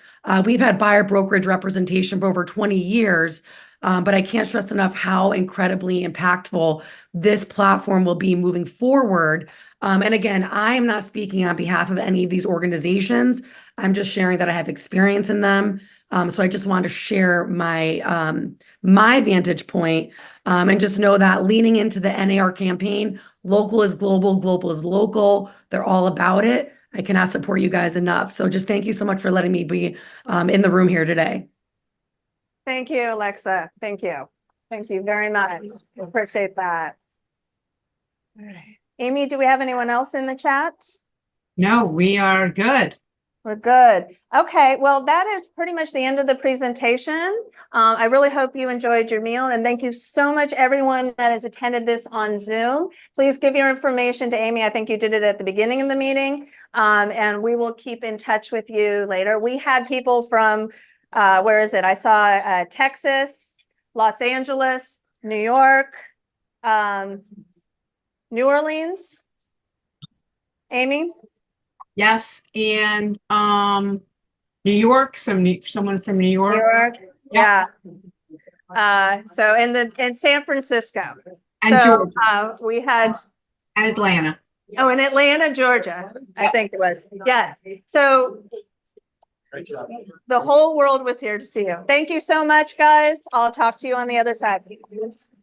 we've had buyer brokerage representation for over 20 years. But I can't stress enough how incredibly impactful this platform will be moving forward. And again, I am not speaking on behalf of any of these organizations. I'm just sharing that I have experience in them. So I just wanted to share my vantage point, and just know that leaning into the NAR campaign, local is global, global is local. They're all about it. I cannot support you guys enough. So just thank you so much for letting me be in the room here today. Thank you, Alexa. Thank you. Thank you very much. Appreciate that. All right. Amy, do we have anyone else in the chat? No, we are good. We're good. Okay, well, that is pretty much the end of the presentation. I really hope you enjoyed your meal, and thank you so much, everyone that has attended this on Zoom. Please give your information to Amy. I think you did it at the beginning of the meeting, and we will keep in touch with you later. We had people from, where is it? I saw Texas, Los Angeles, New York, New Orleans. Amy? Yes, and New York, someone from New York. New York, yeah. So in San Francisco. And So Georgia. we had, And Atlanta. oh, in Atlanta, Georgia, I think it was. Yes. So the whole world was here to see you. Thank you so much, guys. I'll talk to you on the other side.